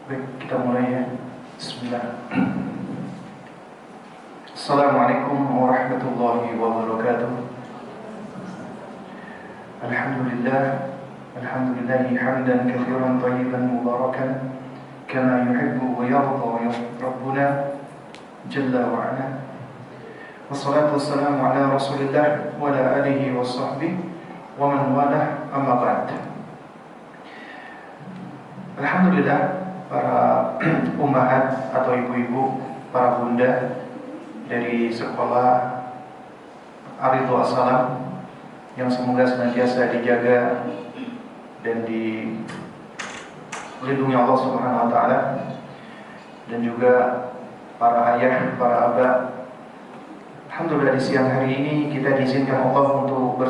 Baik, kita mulai ya. Bismillah. Assalamualaikum warahmatullahi wabarakatuh. Alhamdulillahi hamdan katsiran thayyiban mubarakan kama yuhibbu wa yarda Rabbuna jalla wa ala. Wassalatu wassalamu ala Rasulillah wa ala alihi wa sahbihi wa man walah, amma ba'd. Alhamdulillah, para ummahat atau ibu-ibu, para bunda dari sekolah Ar-Ridha As-Salam yang semoga senantiasa dijaga dan dilindungi Allah Subhanahu wa taala, dan juga para ayah, para abah. Alhamdulillah, di siang hari ini kita diizinkan Allah untuk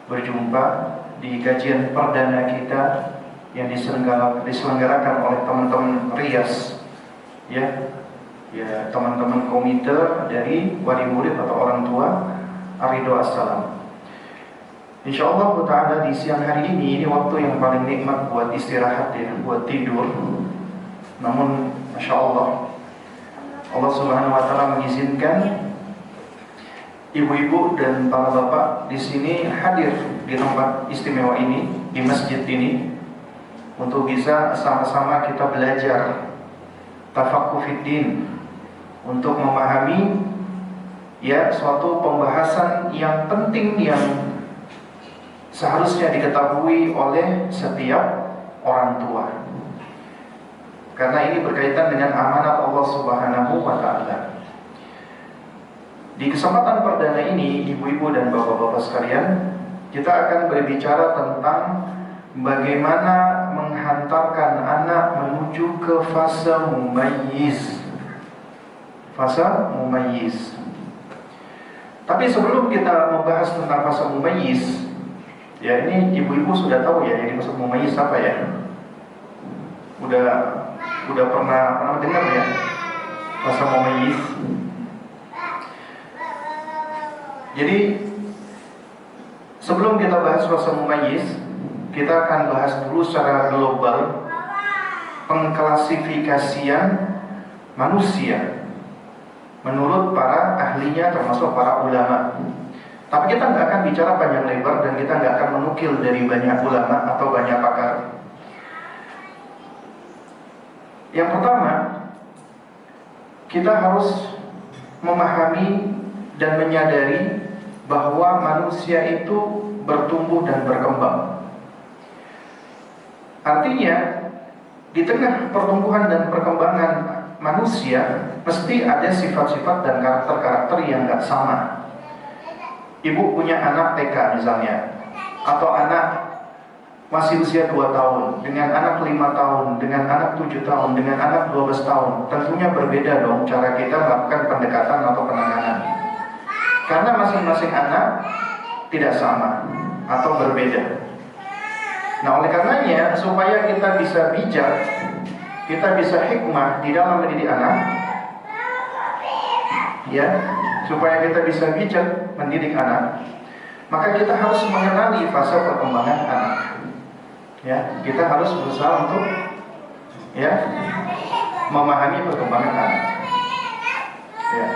berjumpa di kajian perdana kita yang diselenggarakan oleh teman-teman Riyas, ya teman-teman komite dari wali murid atau orang tua Ar-Ridha As-Salam. Insyaallah ta'ala di siang hari ini waktu yang paling nikmat buat istirahat ya, buat tidur. Namun Masya Allah, Allah Subhanahu wa taala mengizinkan ibu-ibu dan para bapak di sini hadir di tempat istimewa ini, di masjid ini, untuk bisa sama-sama kita belajar tafaqquh fiddin, untuk memahami ya suatu pembahasan yang penting yang seharusnya diketahui oleh setiap orang tua, karena ini berkaitan dengan amanat Allah Subhanahu wa taala. Di kesempatan perdana ini, ibu-ibu dan bapak-bapak sekalian, kita akan berbicara tentang bagaimana menghantarkan anak menuju ke fase mumayyiz. Fase mumayyiz. Tapi sebelum kita membahas tentang fase mumayyiz, ya ini ibu-ibu sudah tahu ya yang dimaksud mumayyiz apa ya? Udah pernah dengar ya fase mumayyiz? Jadi sebelum kita bahas fase mumayyiz, kita akan bahas dulu secara global pengklasifikasian manusia menurut para ahlinya, termasuk para ulama. Tapi kita nggak akan bicara panjang lebar dan kita nggak akan menukil dari banyak ulama atau banyak pakar. Yang pertama, kita harus memahami dan menyadari bahwa manusia itu bertumbuh dan berkembang. Artinya, di tengah pertumbuhan dan perkembangan manusia mesti ada sifat-sifat dan karakter-karakter yang nggak sama. Ibu punya anak TK misalnya, atau anak masih usia 2 tahun, dengan anak 5 tahun, dengan anak 7 tahun, dengan anak 12 tahun. Tentunya berbeda dong cara kita melakukan pendekatan atau penanganan, karena masing-masing anak tidak sama atau berbeda. Nah, oleh karenanya, supaya kita bisa bijak, kita bisa hikmah di dalam mendidik anak, ya, supaya kita bisa bijak mendidik anak, maka kita harus mengenali fase perkembangan anak. Ya, kita harus berusaha untuk ya memahami perkembangan anak. Ya.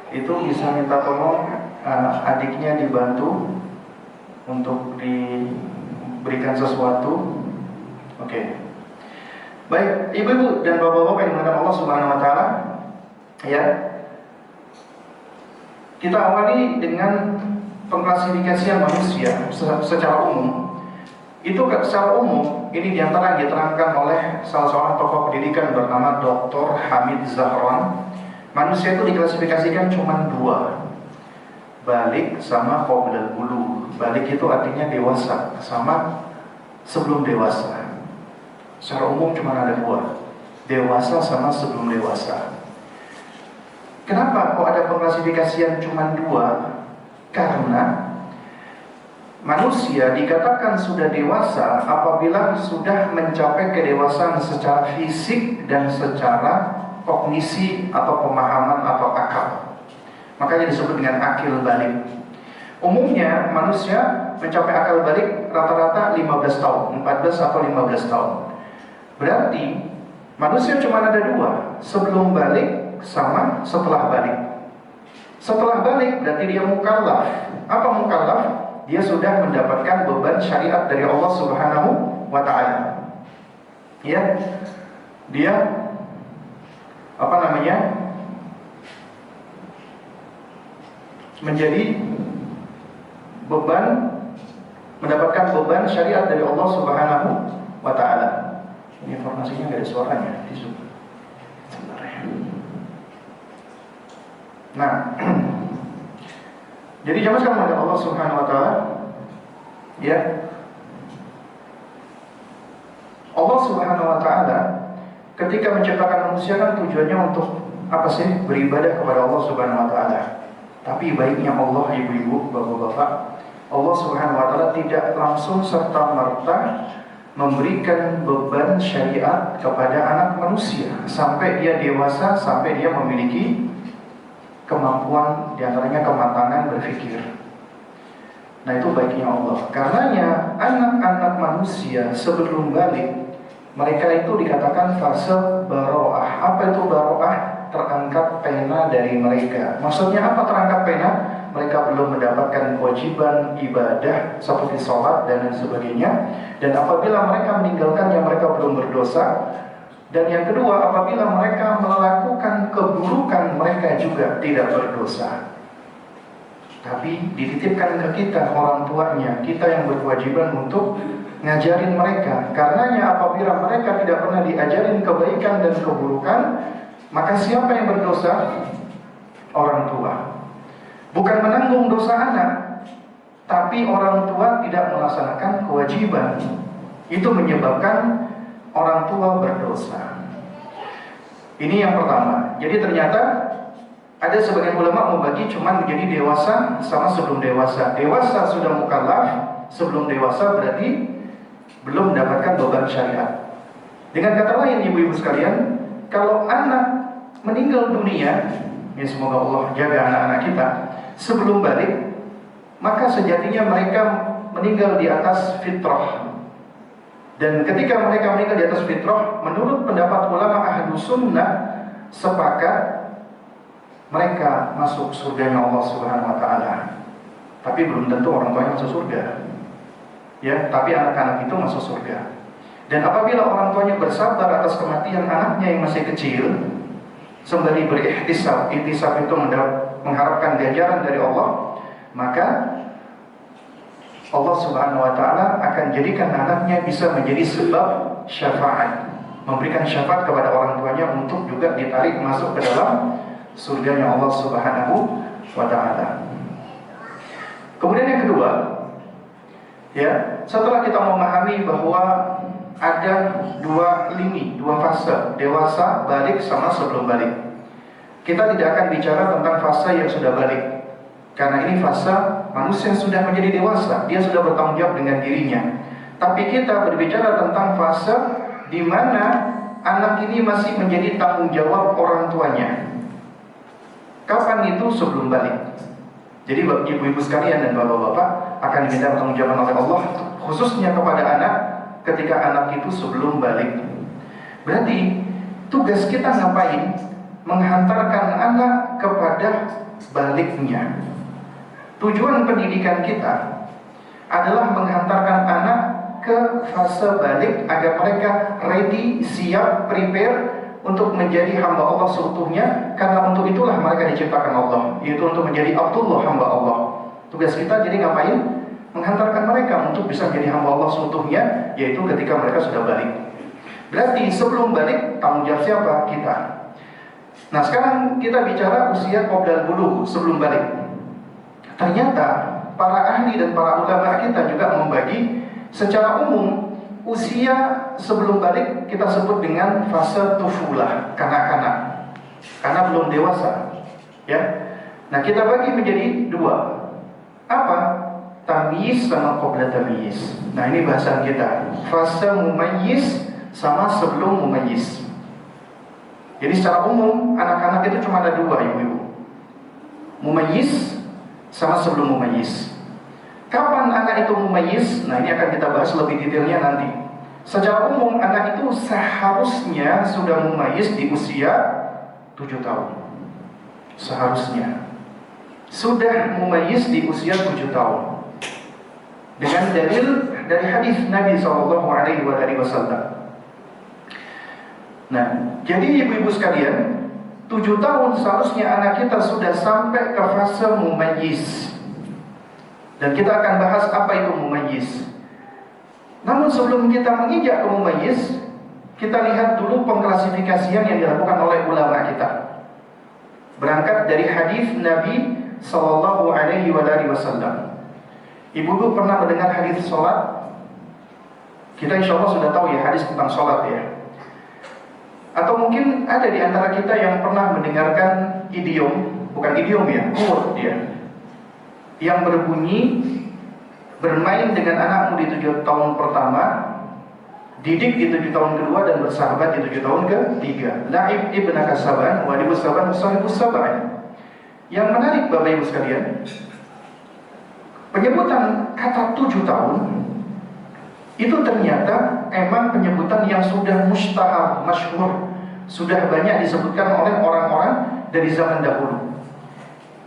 Itu bisa minta tolong adiknya dibantu untuk diberikan sesuatu. Oke. Baik, ibu-ibu dan bapak-bapak yang dimuliakan Allah Subhanahu wa taala, ya. Kita awali dengan pengklasifikasian manusia secara umum. Itu secara umum ini diantara yang diterangkan oleh salah seorang tokoh pendidikan bernama Dr. Hamid Zahran. Manusia itu diklasifikasikan cuma 2, balik sama qoblal bulugh. Balik itu artinya dewasa, sama sebelum dewasa. Secara umum cuma ada 2, dewasa sama sebelum dewasa. Kenapa kok ada pengklasifikasian cuma 2? Karena manusia dikatakan sudah dewasa apabila sudah mencapai kedewasaan secara fisik dan secara kognisi atau pemahaman atau akal. Makanya disebut dengan akil balik. Umumnya manusia mencapai akal balik rata-rata 15 tahun, 14 atau 15 tahun. Berarti manusia cuma ada dua, sebelum balik sama setelah balik. Setelah balik berarti dia mukallaf. Apa mukallaf? Dia sudah mendapatkan beban syariat dari Allah Subhanahu wa Ta'ala. Ya, dia menjadi beban, mendapatkan beban syariat dari Allah Subhanahu wa Ta'ala. Ini informasinya nggak ada suaranya di Zoom. Sebentar ya. Nah, jadi jamaah sekalian oleh Allah Subhanahu wa Ta'ala, ya, Allah Subhanahu wa Ta'ala ketika menciptakan manusia kan tujuannya untuk apa sih? Beribadah kepada Allah Subhanahu wa Ta'ala. Tapi baiknya Allah, ibu-ibu, bapak-bapak, Allah Subhanahu wa Ta'ala tidak langsung serta-merta memberikan beban syariat kepada anak manusia sampai dia dewasa, sampai dia memiliki kemampuan, diantaranya kematangan berpikir. Nah, itu baiknya Allah. Karenanya anak-anak manusia sebelum balik, mereka itu dikatakan fase baro'ah. Apa itu baro'ah? Terangkat pena dari mereka. Maksudnya apa terangkat pena? Mereka belum mendapatkan kewajiban ibadah seperti sholat dan lain sebagainya. Dan apabila mereka meninggalkannya, mereka belum berdosa. Dan yang kedua, apabila mereka melakukan keburukan, mereka juga tidak berdosa. Tapi dititipkan ke kita, orang tuanya, kita yang berkewajiban untuk ngajarin mereka. Karenanya apabila mereka tidak pernah diajarin kebaikan dan keburukan, maka siapa yang berdosa? Orang tua. Bukan menanggung dosa anak, tapi orang tua tidak melaksanakan kewajiban. Itu menyebabkan orang tua berdosa. Ini yang pertama. Jadi ternyata ada sebagian ulama membagi cuma menjadi dewasa sama sebelum dewasa. Dewasa sudah mukallaf, sebelum dewasa berarti belum mendapatkan beban syariat. Dengan kata lain, ibu-ibu sekalian, kalau anak meninggal dunia, ya semoga Allah jaga anak-anak kita, sebelum balik, maka sejatinya mereka meninggal di atas fitrah. Dan ketika mereka meninggal di atas fitrah, menurut pendapat ulama ahlu sunnah, sepakat mereka masuk surganya Allah Subhanahu wa Ta'ala. Tapi belum tentu orang tuanya masuk surga. Ya, tapi anak-anak itu masuk surga. Dan apabila orang tuanya bersabar atas kematian anaknya yang masih kecil, sembari berikhtisab, ihtisab itu mengharapkan ganjaran dari Allah, maka Allah Subhanahu wa Ta'ala akan jadikan anaknya bisa menjadi sebab syafaat, memberikan syafaat kepada orang tuanya untuk juga ditarik masuk ke dalam surganya Allah Subhanahu wa Ta'ala. Kemudian yang kedua, ya, setelah kita memahami bahwa ada dua lini, dua fase, dewasa, balik, sama sebelum balik, kita tidak akan bicara tentang fase yang sudah balik, karena ini fase manusia yang sudah menjadi dewasa, dia sudah bertanggung jawab dengan dirinya. Tapi kita berbicara tentang fase di mana anak ini masih menjadi tanggung jawab orang tuanya. Kapan itu? Sebelum balik. Jadi ibu-ibu sekalian dan bapak-bapak akan diminta pertanggungjawaban oleh Allah, khususnya kepada anak ketika anak itu sebelum balik. Berarti tugas kita ngapain? Menghantarkan anak kepada baliknya. Tujuan pendidikan kita adalah menghantarkan anak ke fase balik agar mereka ready, siap, prepare untuk menjadi hamba Allah seutuhnya. Karena untuk itulah mereka diciptakan Allah, yaitu untuk menjadi Abdullah, hamba Allah. Tugas kita jadi ngapain? Menghantarkan mereka untuk bisa menjadi hamba Allah seutuhnya, yaitu ketika mereka sudah balik. Berarti sebelum balik, tanggung jawab siapa? Kita. Nah, sekarang kita bicara usia qoblal bulugh, sebelum balik. Ternyata para ahli dan para ulama kita juga membagi secara umum usia sebelum balik kita sebut dengan fase tufulah, kanak-kanak, karena belum dewasa, ya. Nah, kita bagi menjadi dua. Apa? Tamyiz sama qabla tamyiz. Nah, ini bahasan kita. Fase mumayyiz sama sebelum mumayyiz. Jadi secara umum anak-anak itu cuma ada dua, ibu-ibu. Mumayyiz sama sebelum mumayyiz. Kapan anak itu mumayyiz? Nah, ini akan kita bahas lebih detailnya nanti. Secara umum anak itu seharusnya sudah mumayyiz di usia 7 tahun. Seharusnya sudah mumayyiz di usia 7 tahun. Dengan dalil dari hadis Nabi SAW. Nah, jadi ibu-ibu sekalian, 7 tahun seharusnya anak kita sudah sampai ke fase mumayyiz. Dan kita akan bahas apa itu mumayyiz. Namun sebelum kita menginjak ke mumayyiz, kita lihat dulu pengklasifikasian yang dilakukan oleh ulama kita. Berangkat dari hadis Nabi SAW. Ibu-ibu pernah mendengar hadis sholat? Kita insya Allah sudah tahu ya hadis tentang sholat ya. Atau mungkin ada di antara kita yang pernah mendengarkan idiom, bukan idiom ya, quote dia, yang berbunyi, bermain dengan anakmu di 7 tahun pertama, didik di 7 tahun kedua, dan bersahabat di 7 tahun ketiga. La'ib ibnaka sab'an wa libus sab'an sahibus sab'an. Yang menarik Bapak Ibu sekalian, penyebutan kata 7 tahun itu ternyata emang penyebutan yang sudah mustahar, masyhur, sudah banyak disebutkan oleh orang-orang dari zaman dahulu.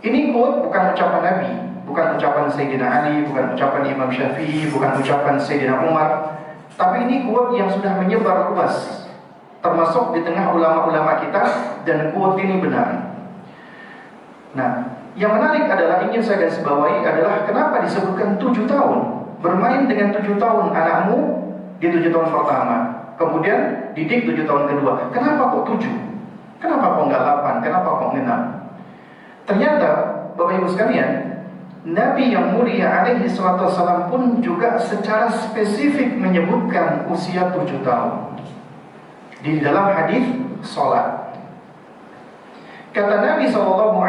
Ini quote bukan ucapan Nabi, bukan ucapan Sayyidina Ali, bukan ucapan Imam Syafi'i, bukan ucapan Sayyidina Umar, tapi ini quote yang sudah menyebar luas, termasuk di tengah ulama-ulama kita, dan quote ini benar. Nah, yang menarik adalah, ingin saya garis bawahi adalah kenapa disebutkan 7 tahun. Bermain dengan 7 tahun anakmu di 7 tahun pertama, kemudian didik 7 tahun kedua. Kenapa kok 7? Kenapa kok nggak 8? Kenapa kok 6? Ternyata Bapak Ibu sekalian, Nabi yang mulia alaihi salatu wassalam pun juga secara spesifik menyebutkan usia 7 tahun di dalam hadis sholat. Kata Nabi SAW,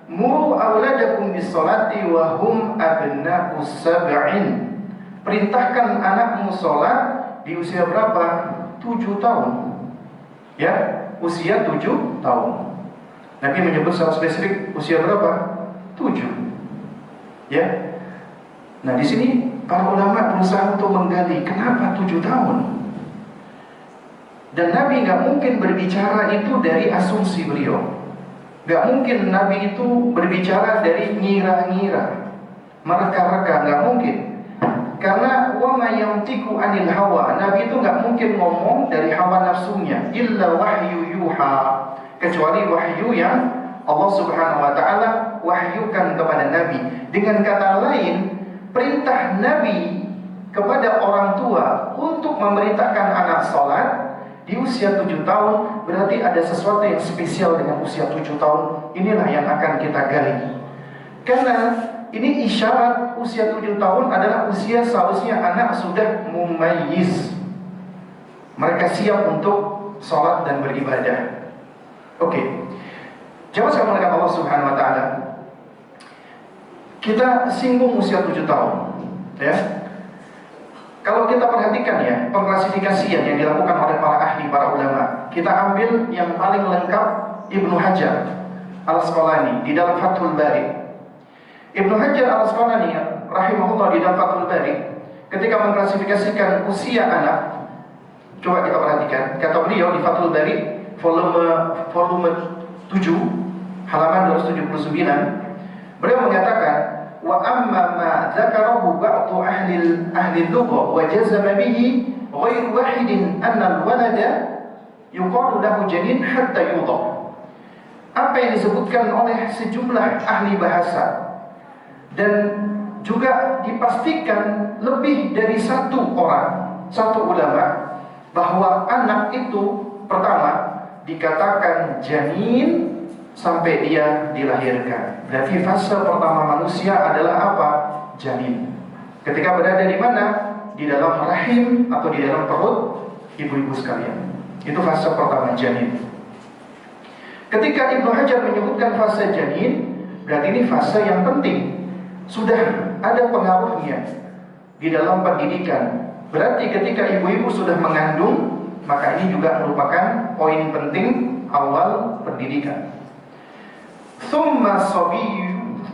muru auladakum bis-sholati wa hum abna'u sab'in. Perintahkan anakmu sholat di usia berapa? 7 tahun. Ya, usia 7 tahun. Nabi menyebut secara spesifik usia berapa? 7. Ya. Nah, di sini para ulama berusaha untuk menggali kenapa 7 tahun. Dan Nabi nggak mungkin berbicara itu dari asumsi beliau. Nggak mungkin Nabi itu berbicara dari ngira-ngira, mereka-reka, nggak mungkin. Karena wa ma yantiqu anil hawa, Nabi itu nggak mungkin ngomong dari hawa nafsunya, illa wahyu yuha, kecuali wahyu yang Allah Subhanahu wa taala wahyukan kepada Nabi. Dengan kata lain, perintah Nabi kepada orang tua untuk memerintahkan anak sholat di usia 7 tahun, berarti ada sesuatu yang spesial dengan usia 7 tahun. Inilah yang akan kita gali. Karena ini isyarat usia 7 tahun adalah usia seharusnya anak sudah mumayyiz. Mereka siap untuk sholat dan beribadah. Oke. Jawab sekali dengan Allah Subhanahu wa taala. Kita singgung usia 7 tahun, ya. Kalau kita perhatikan ya, pengklasifikasian yang dilakukan oleh para ahli, para ulama, kita ambil yang paling lengkap Ibnu Hajar Al-Asqalani di dalam Fathul Bari. Ibnu Hajar Al-Asqalani rahimahullah di dalam Fathul Bari, ketika mengklasifikasikan usia anak, coba kita perhatikan, kata beliau di Fathul Bari volume 7 halaman 279, beliau mengatakan, wa amma ma dzakarahu ba'du ahli al-lugha wa jazama bihi ghairu wahidin anna al-walada yuqalu lahu janin hatta yudha. Apa yang disebutkan oleh sejumlah ahli bahasa dan juga dipastikan lebih dari satu ulama, bahwa anak itu pertama dikatakan janin sampai dia dilahirkan. Berarti fase pertama manusia adalah apa? Janin. Ketika berada di mana? Di dalam rahim atau di dalam perut ibu-ibu sekalian. Itu fase pertama janin. Ketika Ibnu Hajar menyebutkan fase janin, berarti ini fase yang penting. Sudah ada pengaruhnya di dalam pendidikan. Berarti ketika ibu-ibu sudah mengandung, maka ini juga merupakan poin penting awal pendidikan. Thumma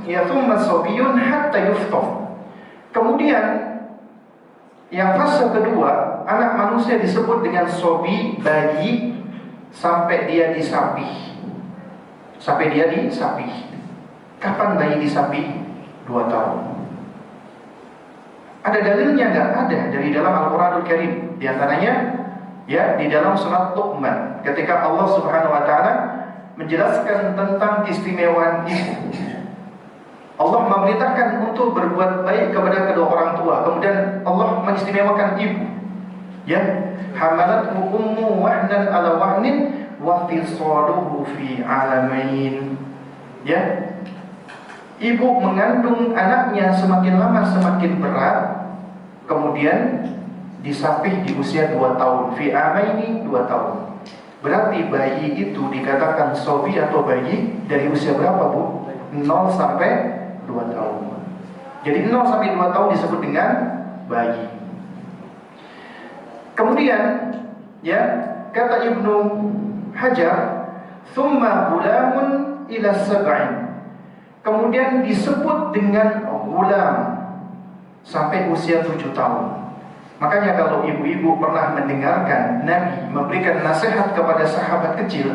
ya thumma sobiyun hatta yuftoh. Kemudian yang fase kedua, anak manusia disebut dengan sobi, bayi, sampai dia disapih. Sampai dia disapih. Kapan bayi disapih? 2 tahun. Ada dalilnya? Nggak ada dari dalam Al-Quranul Karim. Di antaranya ya di dalam surat Luqman, ketika Allah Subhanahu wa taala menjelaskan tentang keistimewaan ibu. Allah memerintahkan untuk berbuat baik kepada kedua orang tua. Kemudian Allah mengistimewakan ibu. Ya, hamalathu ummu wahnan ala wahnin wa fisaluhu fi alamain. Ya, ibu mengandung anaknya semakin lama semakin berat, kemudian disapih di usia 2 tahun. Fi amaini 2 tahun. Berarti bayi itu dikatakan sobi atau bayi dari usia berapa, Bu? 0 sampai 2 tahun. Jadi 0 sampai 2 tahun disebut dengan bayi. Kemudian ya, kata Ibnu Hajar, "Tsumma gulamun ila sab'in." Kemudian disebut dengan gulam sampai usia 7 tahun. Makanya kalau ibu-ibu pernah mendengarkan Nabi memberikan nasihat kepada sahabat kecil,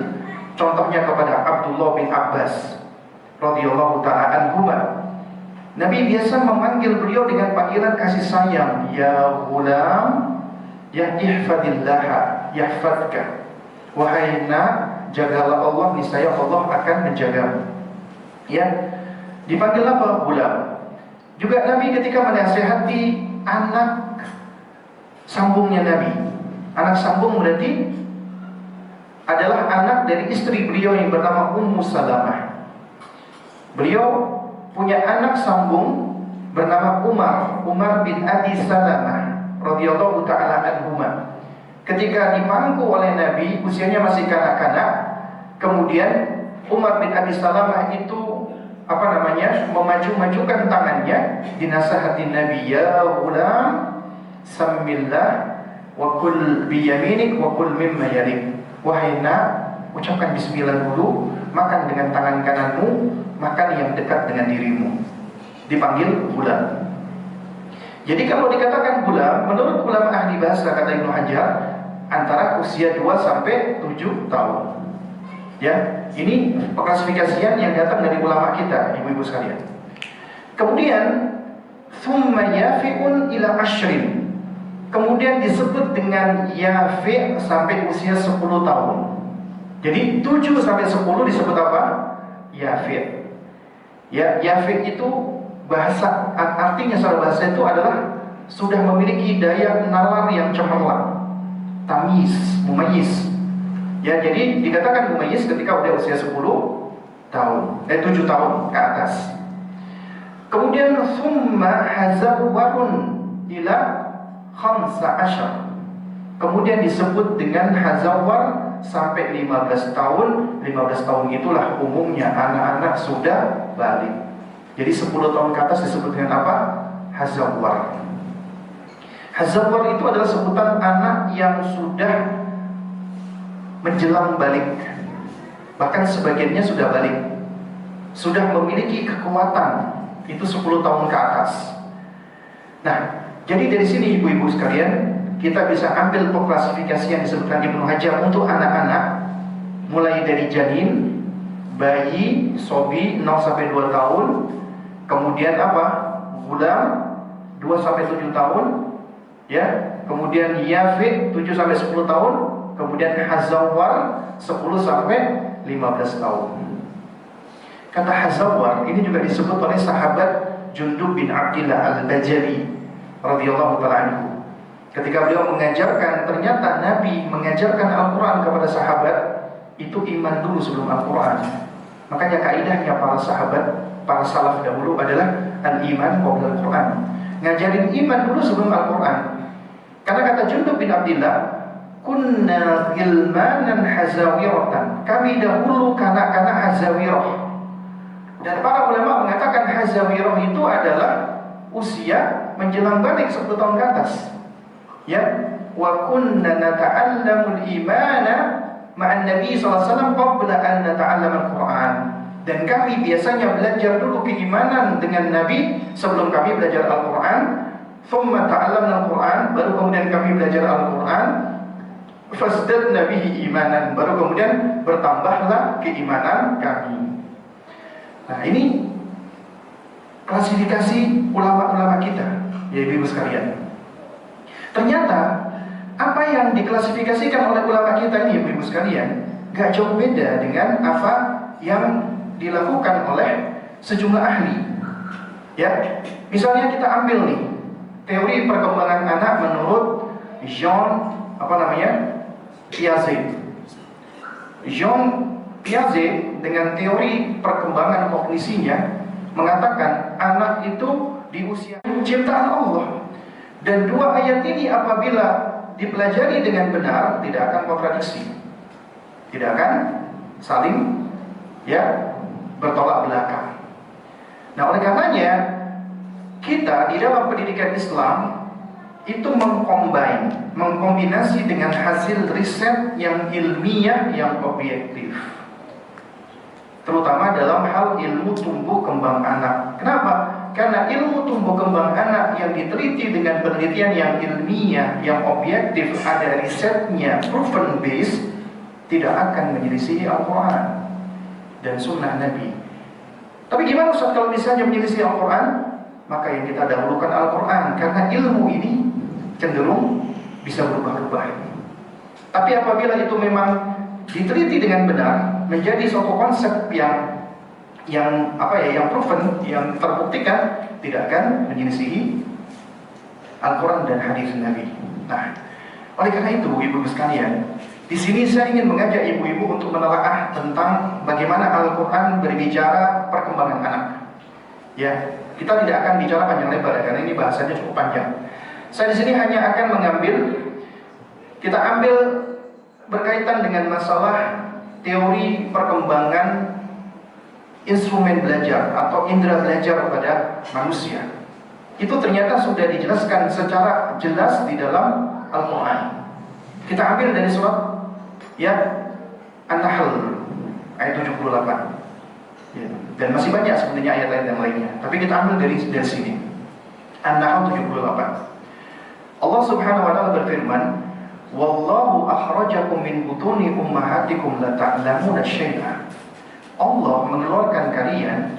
contohnya kepada Abdullah bin Abbas radhiyallahu ta'ala anhuma, Nabi biasa memanggil beliau dengan panggilan kasih sayang, ya gulam, ya ihfadillaha yahfadka. Wahai nak, jagalah Allah, niscaya Allah akan menjagamu. Ya, dipanggil apa? Gulam. Juga Nabi ketika menasihati anak sambungnya Nabi. Anak sambung berarti adalah anak dari istri beliau yang bernama Ummu Salamah. Beliau punya anak sambung bernama Umar bin Abi Salamah radhiyallahu ta'ala anhuma. Ketika dipangku oleh Nabi, usianya masih kanak-kanak, kemudian Umar bin Abi Salamah itu memaju-majukan tangannya dinasihati Nabi, ya gulam, samillah wa kul biyaminik wa kul mimma yalik. Wahai nak, ucapkan bismillah dulu, makan dengan tangan kananmu, makan yang dekat dengan dirimu. Dipanggil gulam. Jadi kalau dikatakan gulam, menurut ulama ahli bahasa kata Ibnu Hajar, antara usia 2 sampai 7 tahun. Ya, ini klasifikasian yang datang dari ulama kita, ibu-ibu sekalian. Kemudian thumma yafi'un ila ashrin. Kemudian disebut dengan yafi' sampai usia 10 tahun. Jadi 7 sampai 10 disebut apa? Yafi'. Ya, yafi' itu bahasa, artinya secara bahasa itu adalah sudah memiliki daya nalar yang cemerlang, tamyiz, mumayyiz. Ya, jadi dikatakan mumayyiz ketika udah usia 7 tahun ke atas. Kemudian summa hazawwarun ila 15. Kemudian disebut dengan hazawwar sampai 15 tahun. 15 tahun itulah umumnya anak-anak sudah balik. Jadi 10 tahun ke atas disebut dengan apa? Hazawwar. Hazawwar itu adalah sebutan anak yang sudah menjelang balik. Bahkan sebagiannya sudah balik, sudah memiliki kekuatan. Itu 10 tahun ke atas. Nah, jadi dari sini ibu-ibu sekalian, kita bisa ambil klasifikasi yang disebutkan Ibnu Hajar untuk anak-anak, mulai dari janin, bayi, sobi 0 sampai 2 tahun, kemudian apa? Gulam 2 sampai 7 tahun, ya. Kemudian yafi 7 sampai 10 tahun, kemudian hazawwar 10 sampai 15 tahun. Kata hazawwar ini juga disebut oleh sahabat Jundub bin Abdillah al-Bajali radhiyallahu ta'ala anhu. Ketika beliau mengajarkan, ternyata Nabi mengajarkan Al-Quran kepada sahabat, itu iman dulu sebelum Al-Quran. Makanya kaidahnya para sahabat, para salaf dahulu adalah al-iman qabla Al-Quran. Ngajarin iman dulu sebelum Al-Quran. Karena kata Jundub bin Abdillah, kunna gilmanan hazawiratan. Kami dahulu kanak-kanak hazawirah. Dan para ulama mengatakan hazawirah itu adalah usia menjelang balik 10 tahun ke atas. Ya, wa kunna nata'allamul imana ma'an Nabi sallallahu alaihi wasallam qabla an nata'allamal Qur'an. Dan kami biasanya belajar dulu keimanan dengan Nabi sebelum kami belajar Al-Quran. Thumma ta'allamna Al-Quran, baru kemudian kami belajar Al-Quran. Fasdadna bihi imanan, baru kemudian bertambahlah keimanan kami. Nah, ini klasifikasi ulama-ulama kita, ya ibu-ibu sekalian. Ternyata apa yang diklasifikasikan oleh ulama kita ini, ibu-ibu sekalian, gak jauh beda dengan apa yang dilakukan oleh sejumlah ahli. Ya, misalnya kita ambil nih teori perkembangan anak menurut Jean Piaget. Jean Piaget dengan teori perkembangan kognisinya mengatakan anak itu di usia ciptaan Allah. Dan dua ayat ini apabila dipelajari dengan benar tidak akan kontradiksi, tidak akan saling bertolak belakang. Nah, oleh karenanya kita di dalam pendidikan Islam itu mengkombinasi dengan hasil riset yang ilmiah, yang objektif, terutama dalam hal ilmu tumbuh kembang anak. Kenapa? Karena ilmu tumbuh kembang anak yang diteliti dengan penelitian yang ilmiah, yang objektif, ada risetnya, proven base, tidak akan menyelisihi Al-Quran dan sunnah Nabi. Tapi gimana Ustaz kalau misalnya menyelisih Al-Quran? Maka yang kita dahulukan Al-Quran, karena ilmu ini cenderung bisa berubah-ubah. Tapi apabila itu memang diteliti dengan benar, menjadi suatu konsep yang proven, yang terbuktikan, tidak akan menyelisihi Al-Quran dan hadis Nabi. Nah, oleh karena itu, ibu-ibu sekalian, di sini saya ingin mengajak ibu-ibu untuk menelaah tentang bagaimana Al-Quran berbicara perkembangan anak. Ya, kita tidak akan bicara panjang lebar karena ini bahasanya cukup panjang. Saya di sini hanya akan kita ambil berkaitan dengan masalah teori perkembangan instrumen belajar atau indera belajar pada manusia. Itu ternyata sudah dijelaskan secara jelas di dalam Al-Quran. Kita ambil dari surat An-Nahl ayat 78. Ya, dan masih banyak sebenarnya ayat-ayat yang lainnya, tapi kita ambil dari sini. An-Nahl 78. Allah Subhanahu wa taala berfirman, "Wallahu akhrajakum min butuni ummahatikum la ta'lamuna syai'a." Allah mengeluarkan kalian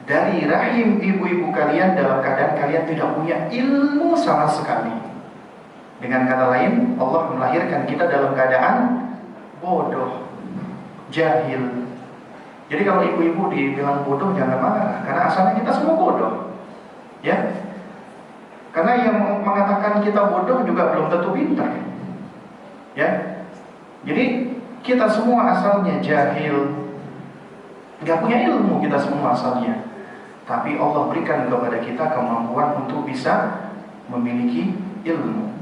dari rahim ibu-ibu kalian dalam keadaan kalian tidak punya ilmu sama sekali. Dengan kata lain, Allah melahirkan kita dalam keadaan bodoh, jahil. Jadi kalau ibu-ibu dibilang bodoh jangan marah, karena asalnya kita semua bodoh. Ya. Karena yang mengatakan kita bodoh juga belum tentu pintar. Ya. Jadi kita semua asalnya jahil. Enggak punya ilmu kita semua asalnya. Tapi Allah berikan kepada kita kemampuan untuk bisa memiliki ilmu.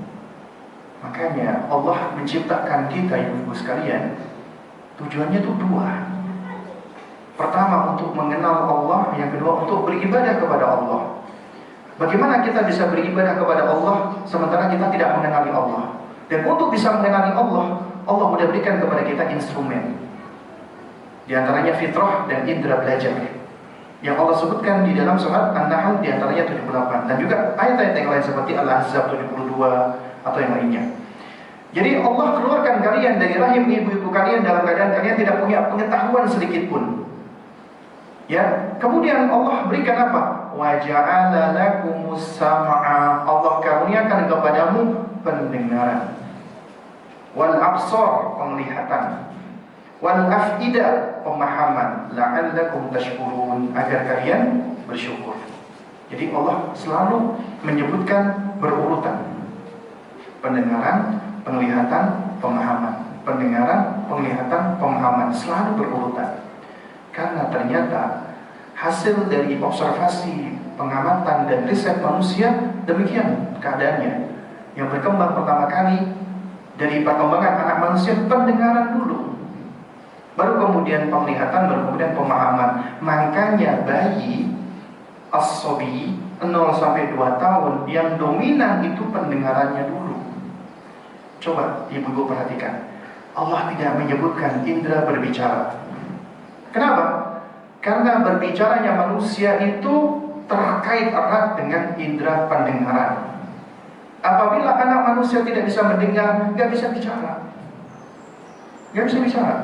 Makanya Allah menciptakan kita, ibu-ibu sekalian, tujuannya itu dua. Pertama untuk mengenal Allah, yang kedua untuk beribadah kepada Allah. Bagaimana kita bisa beribadah kepada Allah sementara kita tidak mengenali Allah? Dan untuk bisa mengenali Allah, Allah sudah berikan kepada kita instrumen. Di antaranya fitrah dan indera belajar yang Allah sebutkan di dalam surat An-Nahl, di antaranya 78, dan juga ayat-ayat yang lain seperti Al-Ahzab 72 atau yang lainnya. Jadi Allah keluarkan kalian dari rahim ibu-ibu kalian dalam keadaan kalian tidak punya pengetahuan sedikit pun. Ya, kemudian Allah berikan apa? Wa ja'ala lakumus sam'a. Allah karuniakan kepadamu pendengaran. Wal absar, penglihatan. Wal afida, pemahaman. La'allakum tashkurun, agar kalian bersyukur. Jadi Allah selalu menyebutkan berurutan. Pendengaran, penglihatan, pemahaman. Pendengaran, penglihatan, pemahaman, selalu berurutan. Karena ternyata hasil dari observasi, pengamatan dan riset manusia demikian keadaannya. Yang berkembang pertama kali dari perkembangan anak manusia pendengaran dulu, baru kemudian penglihatan, baru kemudian pemahaman. Makanya bayi as-sobi 0 sampai 2 tahun yang dominan itu pendengarannya dulu. Coba ibu-ibu perhatikan, Allah tidak menyebutkan indera berbicara. Kenapa? Karena berbicaranya manusia itu terkait erat dengan indera pendengaran. Apabila anak manusia tidak bisa mendengar, nggak bisa bicara. Nggak bisa bicara.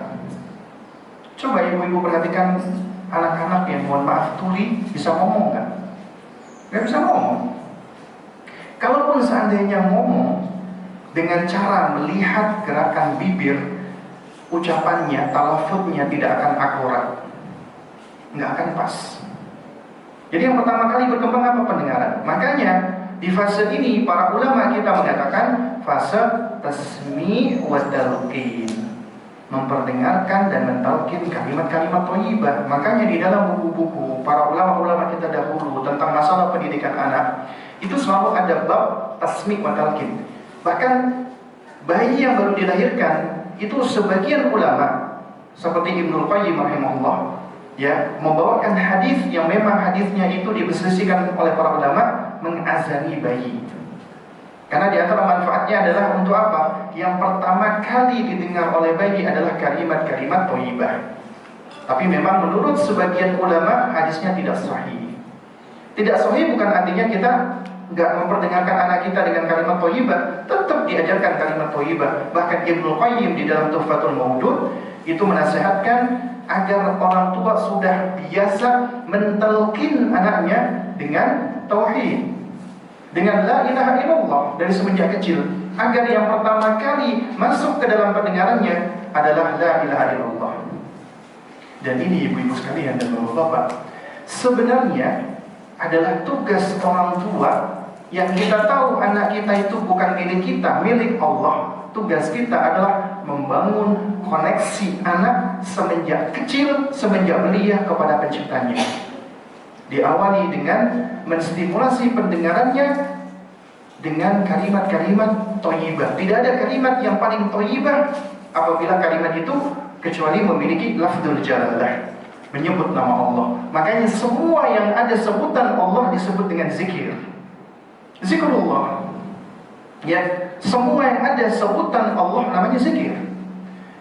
Coba ibu-ibu perhatikan anak-anak yang mohon maaf tuli bisa ngomong kan? Nggak bisa ngomong. Kalaupun seandainya ngomong dengan cara melihat gerakan bibir, ucapannya, talafutnya tidak akan akurat, nggak akan pas. Jadi yang pertama kali berkembang apa? Pendengaran. Makanya di fase ini para ulama kita mengatakan fase tasmi' wa talqin, memperdengarkan dan mentalkin kalimat-kalimat thayyibah. Makanya di dalam buku-buku para ulama-ulama kita dahulu tentang masalah pendidikan anak itu selalu ada bab tasmi' wa talqin. Bahkan bayi yang baru dilahirkan itu sebagian ulama seperti Ibnul Qayyim rahimahullah ya membawakan hadis yang memang hadisnya itu diperselisihkan oleh para ulama mengazani bayi. Karena di antara manfaatnya adalah untuk apa? Yang pertama kali didengar oleh bayi adalah kalimat-kalimat thayyibah. Tapi memang menurut sebagian ulama hadisnya tidak sahih. Tidak sahih bukan artinya kita nggak memperdengarkan anak kita dengan kalimat thayyibah, tetap diajarkan kalimat thayyibah. Bahkan Ibnu Qayyim di dalam Tuhfatul Maudud itu menasihatkan agar orang tua sudah biasa mentalkin anaknya dengan tauhid, dengan la ilaha illallah dari semenjak kecil, agar yang pertama kali masuk ke dalam pendengarannya adalah la ilaha illallah. Dan ini ibu-ibu sekalian dan bapak-bapak, sebenarnya adalah tugas orang tua yang kita tahu anak kita itu bukan milik kita, milik Allah. Tugas kita adalah membangun koneksi anak semenjak kecil, semenjak belia kepada penciptanya. Diawali dengan menstimulasi pendengarannya dengan kalimat-kalimat thayyibah. Tidak ada kalimat yang paling thayyibah apabila kalimat itu kecuali memiliki lafzul jalalah, menyebut nama Allah. Makanya semua yang ada sebutan Allah disebut dengan zikir. Zikrullah. Ya, semua yang ada sebutan Allah namanya zikir.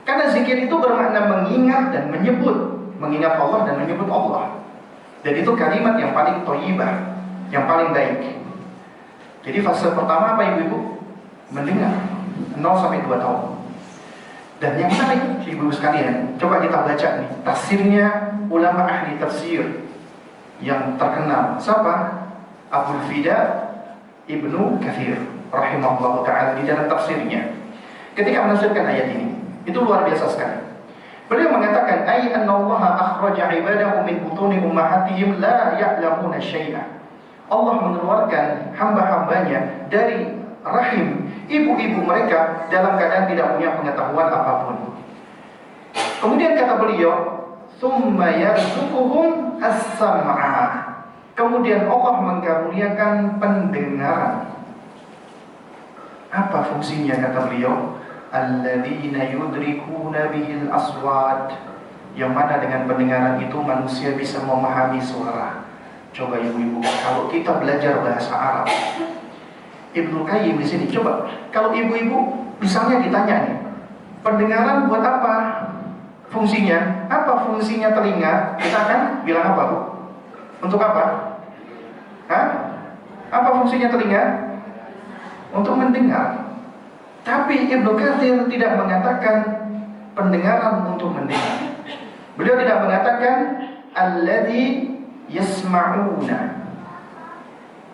Karena zikir itu bermakna mengingat dan menyebut, mengingat Allah dan menyebut Allah. Dan itu kalimat yang paling thayyibah, yang paling baik. Jadi fase pertama apa ibu-ibu? Mendengar 0 sampai 2 tahun. Dan yang menarik ibu-ibu sekalian, coba kita baca nih tafsirnya ulama ahli tafsir yang terkenal. Siapa? Abul Fida Ibnu Katsir rahimahullah ta'ala di dalam tafsirnya ketika menafsirkan ayat ini itu luar biasa sekali. Beliau mengatakan ay annallaha akhraja ibadahu min butuni ummahatihim la ya'lamuna syai'a. Allah mengeluarkan hamba-hambanya dari rahim ibu-ibu mereka dalam keadaan tidak punya pengetahuan apapun. Kemudian kata beliau tsumma yarzuquhum as-sam'a. Kemudian Allah mengkaruniakan pendengaran. Apa fungsinya kata beliau? Alladzina yudrikuna bihil aswat, yang mana dengan pendengaran itu manusia bisa memahami suara. Coba ibu-ibu, kalau kita belajar bahasa Arab, Ibnu Qayyim di sini coba, kalau ibu-ibu misalnya ditanya nih, pendengaran buat apa? Fungsinya? Apa fungsinya telinga? Kita akan bilang apa, Bu? Untuk apa? Hah? Apa fungsinya telinga? Untuk mendengar. Tapi Ibnu Katsir tidak mengatakan pendengaran untuk mendengar. Beliau tidak mengatakan alladzi yasma'una,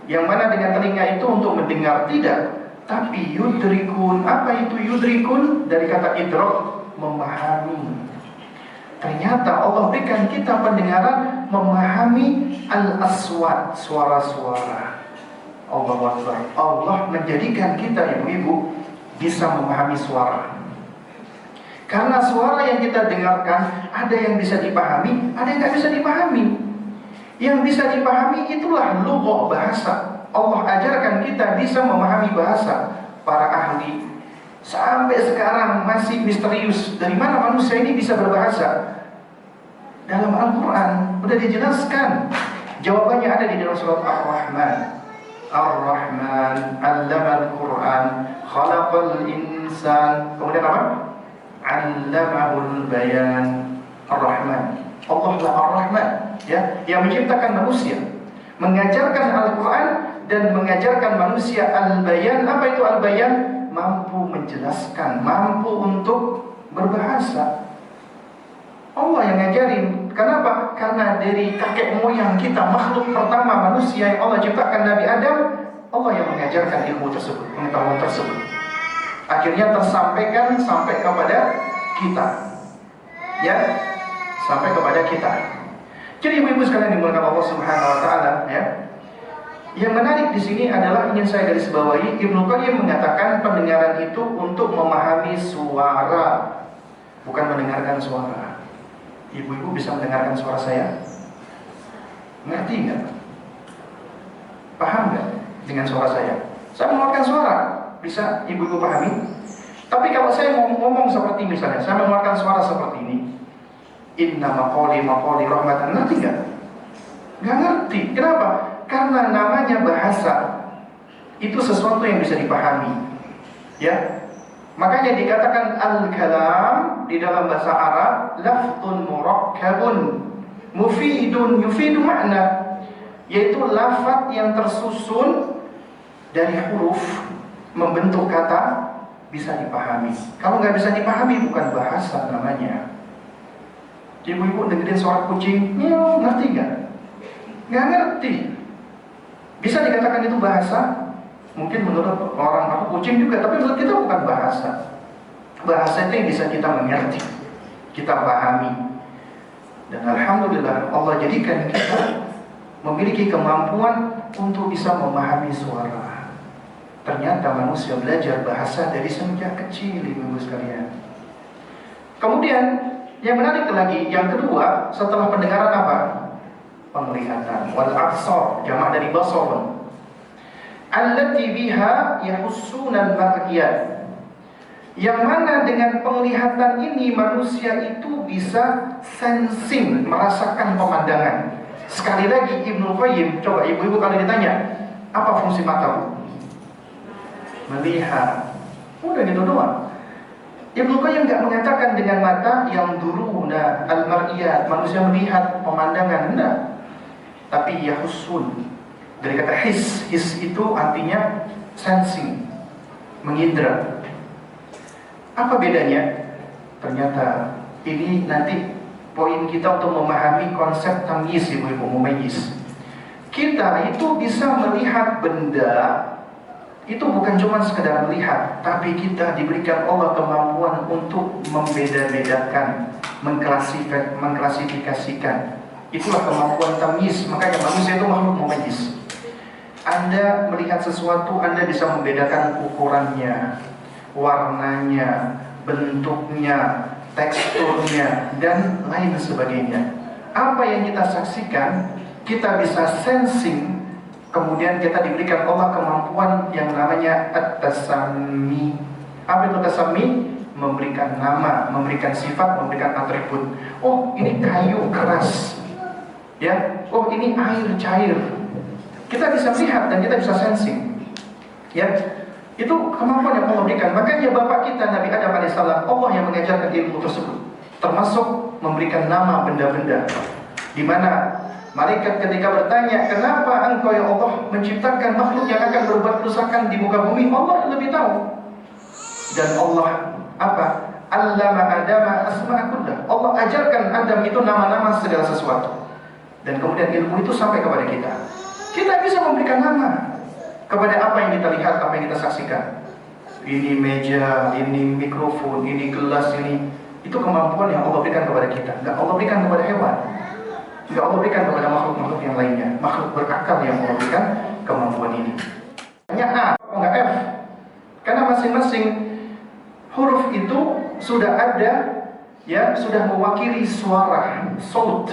yang mana dengan telinga itu untuk mendengar, tidak. Tapi yudrikun. Apa itu yudrikun? Dari kata idrak, memahami. Ternyata Allah berikan kita pendengaran memahami al-aswat, suara-suara. Allahu Akbar. Allah menjadikan kita yang ibu bisa memahami suara. Karena suara yang kita dengarkan ada yang bisa dipahami, ada yang tidak bisa dipahami. Yang bisa dipahami itulah lugha, bahasa. Allah ajarkan kita bisa memahami bahasa. Para ahli sampai sekarang masih misterius dari mana manusia ini bisa berbahasa. Dalam Al-Quran sudah dijelaskan. Jawabannya ada di dalam surat Ar-Rahman. Ar-Rahman 'allamal Qur'an khalaqal insan. Kemudian apa? 'allamahul bayan. Ar-Rahman. Allah lah Ar-Rahman, ya, yang menciptakan manusia, mengajarkan Al-Quran dan mengajarkan manusia al-bayan. Apa itu al-bayan? Mampu menjelaskan, mampu untuk berbahasa. Allah yang ngajarin. Kenapa? Karena dari kakek moyang kita, makhluk pertama manusia yang Allah ciptakan, Nabi Adam, Allah yang mengajarkan ilmu tersebut, pengetahuan tersebut. Akhirnya tersampaikan sampai kepada kita, ya, sampai kepada kita. Jadi ibu-ibu sekalian dimuliakan Allah Subhanahu Wa Taala, ya. Yang menarik di sini adalah ingin saya garis bawahi, Ibnu Qayyim mengatakan pendengaran itu untuk memahami suara, bukan mendengarkan suara. Ibu-ibu bisa mendengarkan suara saya? Ngerti nggak? Paham nggak dengan suara saya? Saya mengeluarkan suara, bisa ibu-ibu pahami? Tapi kalau saya ngomong seperti misalnya, saya mengeluarkan suara seperti ini, inna maqali rahmatan, ngerti nggak? Nggak ngerti. Kenapa? Karena namanya bahasa itu sesuatu yang bisa dipahami, ya. Makanya dikatakan al-kalam di dalam bahasa Arab lafzun murakkabun mufidun yufidu makna, yaitu lafaz yang tersusun dari huruf membentuk kata bisa dipahami. Kalau nggak bisa dipahami bukan bahasa namanya. Ibu-ibu dengerin suara kucing, ngerti nggak? Nggak ngerti. Bisa dikatakan itu bahasa? Mungkin menurut orang kucing juga, tapi menurut kita bukan bahasa. Bahasa itu yang bisa kita mengerti, kita pahami. Dan alhamdulillah Allah jadikan kita memiliki kemampuan untuk bisa memahami suara. Ternyata manusia belajar bahasa dari semenjak kecil, ibu-ibu sekalian. Kemudian yang menarik lagi, yang kedua setelah pendengaran apa? Penglihatan. Wal absar, jamak dari basarun. Allati biha yahussuna al-mar'iyat. Yang mana dengan penglihatan ini manusia itu bisa sensing, merasakan pemandangan. Sekali lagi Ibnu Qayyim, coba ibu-ibu kalau ditanya, apa fungsi mata? Melihat. Udah gitu doang. Ibnu Qayyim nggak mengatakan dengan mata yang duruna al-mar'iyat, manusia melihat pemandangan, enggak. Tapi yahussun, dari kata his itu artinya sensing, mengindra. Apa bedanya? Ternyata ini nanti poin kita untuk memahami konsep tamyiz, ibu-ibu, mumayyiz. Kita itu bisa melihat benda, itu bukan cuma sekedar melihat, tapi kita diberikan Allah kemampuan untuk membeda-bedakan, mengklasifikasikan. Itulah kemampuan tamyiz. Makanya manusia itu makhluk mumayyiz. Anda melihat sesuatu, Anda bisa membedakan ukurannya, warnanya, bentuknya, teksturnya, dan lain sebagainya. Apa yang kita saksikan, kita bisa sensing. Kemudian kita diberikan Allah kemampuan yang namanya at-tasammi. Apa itu tasammi? Memberikan nama, memberikan sifat, memberikan atribut. Oh, ini kayu keras, ya. Oh, ini air cair. Kita bisa lihat dan kita bisa sensing, ya. Itu kemampuan yang Allah berikan. Makanya bapak kita Nabi Adam alaihissalam, Allah yang mengajarkan ilmu tersebut, termasuk memberikan nama benda-benda. Di mana malaikat ketika bertanya, kenapa engkau ya Allah menciptakan makhluk yang akan berbuat kerusakan di muka bumi? Allah yang lebih tahu. Dan Allah apa? Allama Adama asma'a kullah. Allah ajarkan Adam itu nama-nama segala sesuatu. Dan kemudian ilmu itu sampai kepada kita. Kita bisa memberikan nama kepada apa yang kita lihat, apa yang kita saksikan. Ini meja, ini mikrofon, ini gelas, ini. Itu kemampuan yang Allah berikan kepada kita. Enggak Allah berikan kepada hewan, enggak Allah berikan kepada makhluk-makhluk yang lainnya. Makhluk berakal yang Allah berikan kemampuan ini. Hanya A, enggak F. Karena masing-masing huruf itu sudah ada, ya, sudah mewakili suara, saut,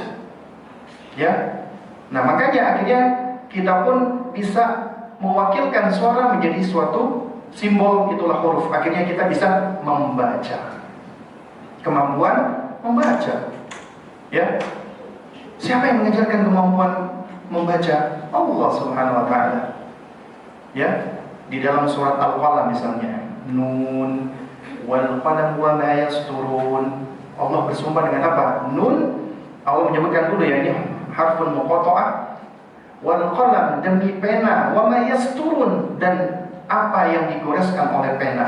ya. Nah, makanya akhirnya kita pun bisa mewakilkan suara menjadi suatu simbol, itulah huruf. Akhirnya kita bisa membaca. Kemampuan membaca, ya. Siapa yang mengajarkan kemampuan membaca? Allah Subhanahu wa taala. Ya, di dalam surat Al-Qalam misalnya, Nun wal qalam wa ma yasturun. Allah bersumpah dengan apa? Nun Allah menyebutkan dulu ya, ini harfun muqatta'ah, wal qalam, demi pena, wa ma yasturun, dan apa yang digoreskan oleh pena.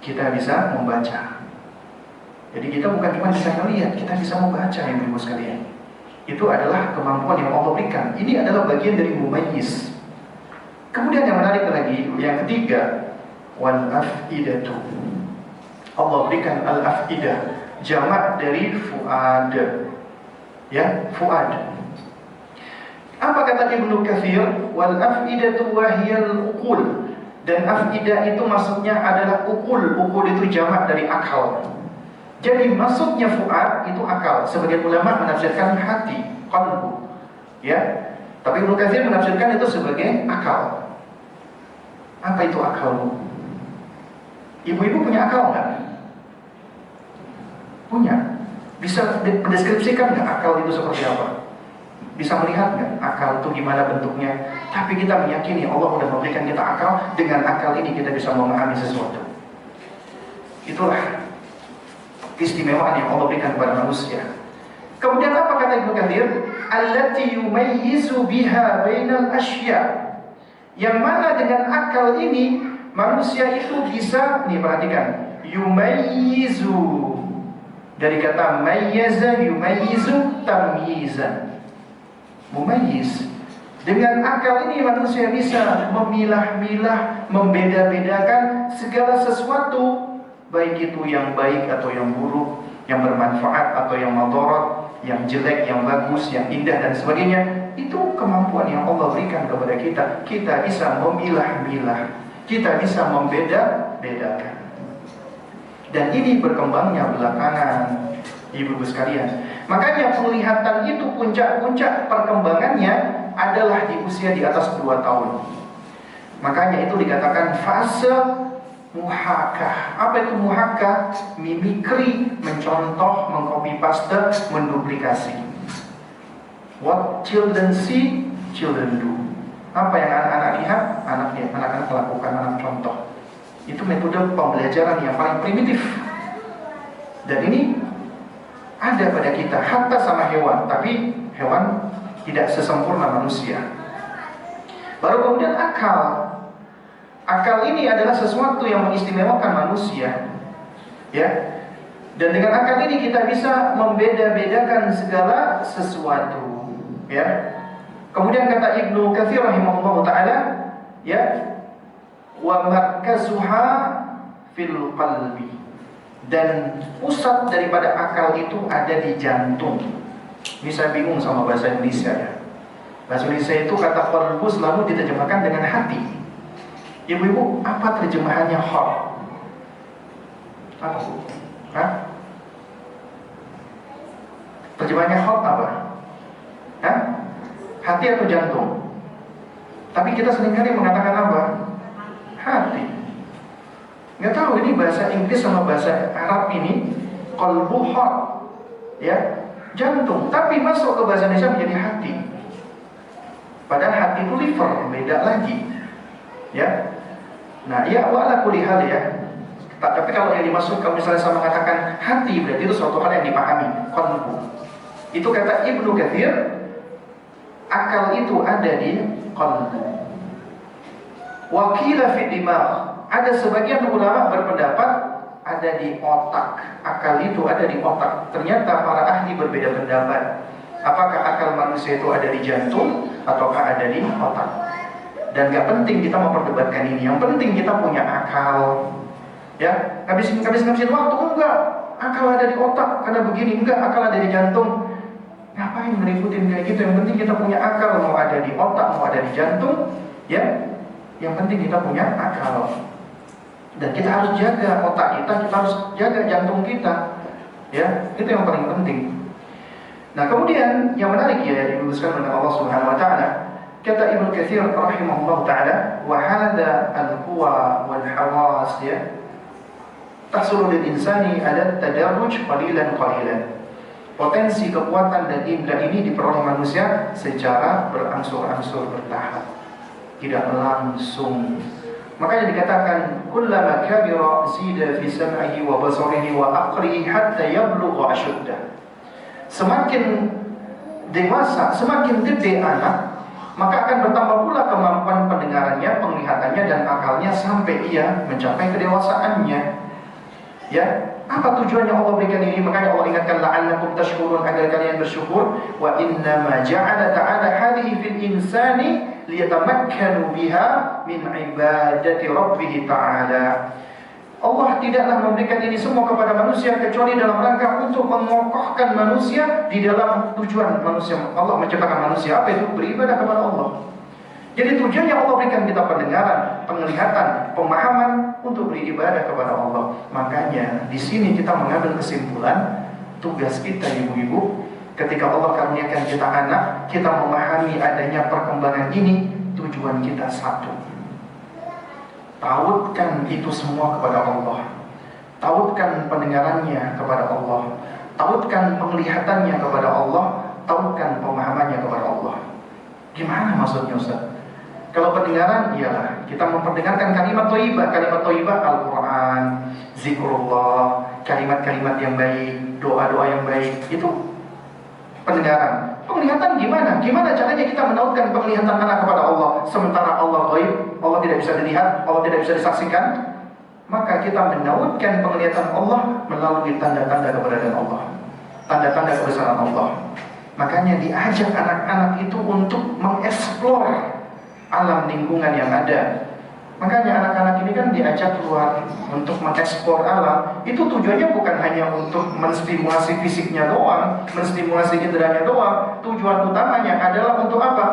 Kita bisa membaca. Jadi kita bukan cuma bisa melihat, kita bisa membaca, ibu-ibu sekalian. Itu adalah kemampuan yang Allah berikan. Ini adalah bagian dari mumayyiz. Kemudian yang menarik lagi, yang ketiga, wal afidatu. Allah berikan al-afidah, jamak dari fuad. Ya, fuad. Apa kata Ibnu Katsir? Wal afidatu wa hiyal uqul. Dan afidah itu maksudnya adalah ukul. Ukul itu jamak dari akal. Jadi maksudnya fuad itu akal. Sebagian ulama menafsirkan hati, qalbu. Ya. Tapi Ibnu Katsir menafsirkan itu sebagai akal. Apa itu akal? Ibu-ibu punya akal nggak? Punya. Bisa mendeskripsikan nggak akal itu seperti apa? Bisa melihat nggak akal itu gimana bentuknya? Tapi kita meyakini Allah sudah memberikan kita akal. Dengan akal ini kita bisa memahami sesuatu. Itulah keistimewaan yang Allah berikan kepada manusia. Kemudian apa kata Ibnu Katsir? Allati yumayyizu biha bainal asya. Yang mana dengan akal ini manusia itu bisa, nih perhatikan, yumayyizu, dari kata mayyaza, yumayyizu, tamyizan, mumayyiz. Dengan akal ini manusia bisa memilah-milah, membeda-bedakan segala sesuatu, baik itu yang baik atau yang buruk, yang bermanfaat atau yang madarat, yang jelek, yang bagus, yang indah dan sebagainya. Itu kemampuan yang Allah berikan kepada kita. Kita bisa memilah-milah, kita bisa membeda-bedakan. Dan ini berkembangnya belakangan, ibu-ibu sekalian. Makanya penglihatan itu puncak-puncak perkembangannya adalah di usia di atas 2 tahun. Makanya itu dikatakan fase muhakah. Apa itu muhakah? Mimikri, mencontoh, mengcopy paste, menduplikasi. What children see, children do. Apa yang anak-anak lihat, anak-anak lakukan, anak contoh. Itu metode pembelajaran yang paling primitif. Dan ini ada pada kita, hatta sama hewan. Tapi hewan tidak sesempurna manusia. Baru kemudian akal. Akal ini adalah sesuatu yang mengistimewakan manusia. Ya. Dan dengan akal ini kita bisa membeda-bedakan segala sesuatu. Ya. Kemudian kata Ibnu Katsir rahimahullah taala, ya, wa markazuha fil qalbi. Dan pusat daripada akal itu ada di jantung. Ini saya bingung sama bahasa Indonesia ya. Bahasa Indonesia itu kata qalbu selalu diterjemahkan dengan hati. Ibu-ibu, apa terjemahannya heart? Apa? Hah? Terjemahannya heart apa? Hah? Hati atau jantung? Tapi kita seringkali mengatakan apa? Hati. Nggak tahu ini bahasa Inggris sama bahasa Arab ini qalbu heart, ya, jantung. Tapi masuk ke bahasa Indonesia menjadi hati. Padahal hati itu liver, beda lagi, ya. Nah, ya wala kulli hal ya. Tapi kalau yang dimaksud, kalau misalnya saya mengatakan hati, berarti itu suatu hal yang dipahami, qalbu. Itu kata Ibnu Katsir, akal itu ada di qalbu. Wa qila fi dimagh. Ada sebagian ulama berpendapat ada di otak. Akal itu ada di otak. Ternyata para ahli berbeda pendapat. Apakah akal manusia itu ada di jantung ataukah ada di otak? Dan gak penting kita memperdebatkan ini. Yang penting kita punya akal. Ya, ngabisin waktu enggak. Akal ada di otak karena begini, enggak, akal ada di jantung. Ngapain ngeributin kayak gitu? Yang penting kita punya akal, mau ada di otak, mau ada di jantung, ya. Yang penting kita punya akal. Dan kita harus jaga otak kita harus jaga jantung kita. Ya, itu yang paling penting. Nah, kemudian yang menarik ya diluruskan oleh Allah Subhanahu wa taala. Kata Ibnu Katsir rahimahullah taala, wa hadza al-quwa wal hawas ya. Tahsulu lil insani ala tadarruj qalilan qalilan. Potensi kekuatan dan indera ini diperoleh manusia secara berangsur-angsur bertahap. Tidak langsung. Makanya dikatakan kullama kabira zida fi sam'ihi wa basarihi wa aqlihi hatta yablugha ashuddah. Semakin dewasa, semakin gede anak, maka akan bertambah pula kemampuan pendengarannya, penglihatannya, dan akalnya sampai ia mencapai kedewasaannya. Ya, apa tujuannya Allah berikan ini? Makanya Allah ingatkan la'allakum tashkurun, agar kalian bersyukur. Wa innama ja'ala ta'ala hadhihi fil insani liyatamakkanu biha min ibadati rabbih ta'ala. Allah tidaklah memberikan ini semua kepada manusia kecuali dalam rangka untuk mengokohkan manusia di dalam tujuan manusia. Allah menciptakan manusia apa itu? Beribadah kepada Allah. Jadi tujuannya Allah berikan kita pendengaran, penglihatan, pemahaman untuk beribadah kepada Allah. Makanya di sini kita mengambil kesimpulan tugas kita ibu-ibu, ketika Allah karuniakan kita anak, kita memahami adanya perkembangan ini, tujuan kita satu. Tautkan itu semua kepada Allah. Tautkan pendengarannya kepada Allah. Tautkan penglihatannya kepada Allah. Tautkan pemahamannya kepada Allah. Gimana maksudnya Ustaz? Kalau pendengaran, iyalah kita memperdengarkan kalimat thayyibah. Kalimat thayyibah Al-Quran, zikrullah, kalimat-kalimat yang baik, doa-doa yang baik. Itu pendengaran. Penglihatan gimana? Gimana caranya kita menautkan penglihatan anak kepada Allah? Sementara Allah ghaib, Allah tidak bisa dilihat, Allah tidak bisa disaksikan. Maka kita menautkan penglihatan Allah melalui tanda-tanda keberadaan Allah, tanda-tanda kebesaran Allah. Makanya diajak anak-anak itu untuk mengeksplor alam lingkungan yang ada. Makanya anak-anak ini kan diajak keluar untuk mengeksplor alam. Itu tujuannya bukan hanya untuk menstimulasi fisiknya doang, menstimulasi inderanya doang. Tujuan utamanya adalah untuk apa?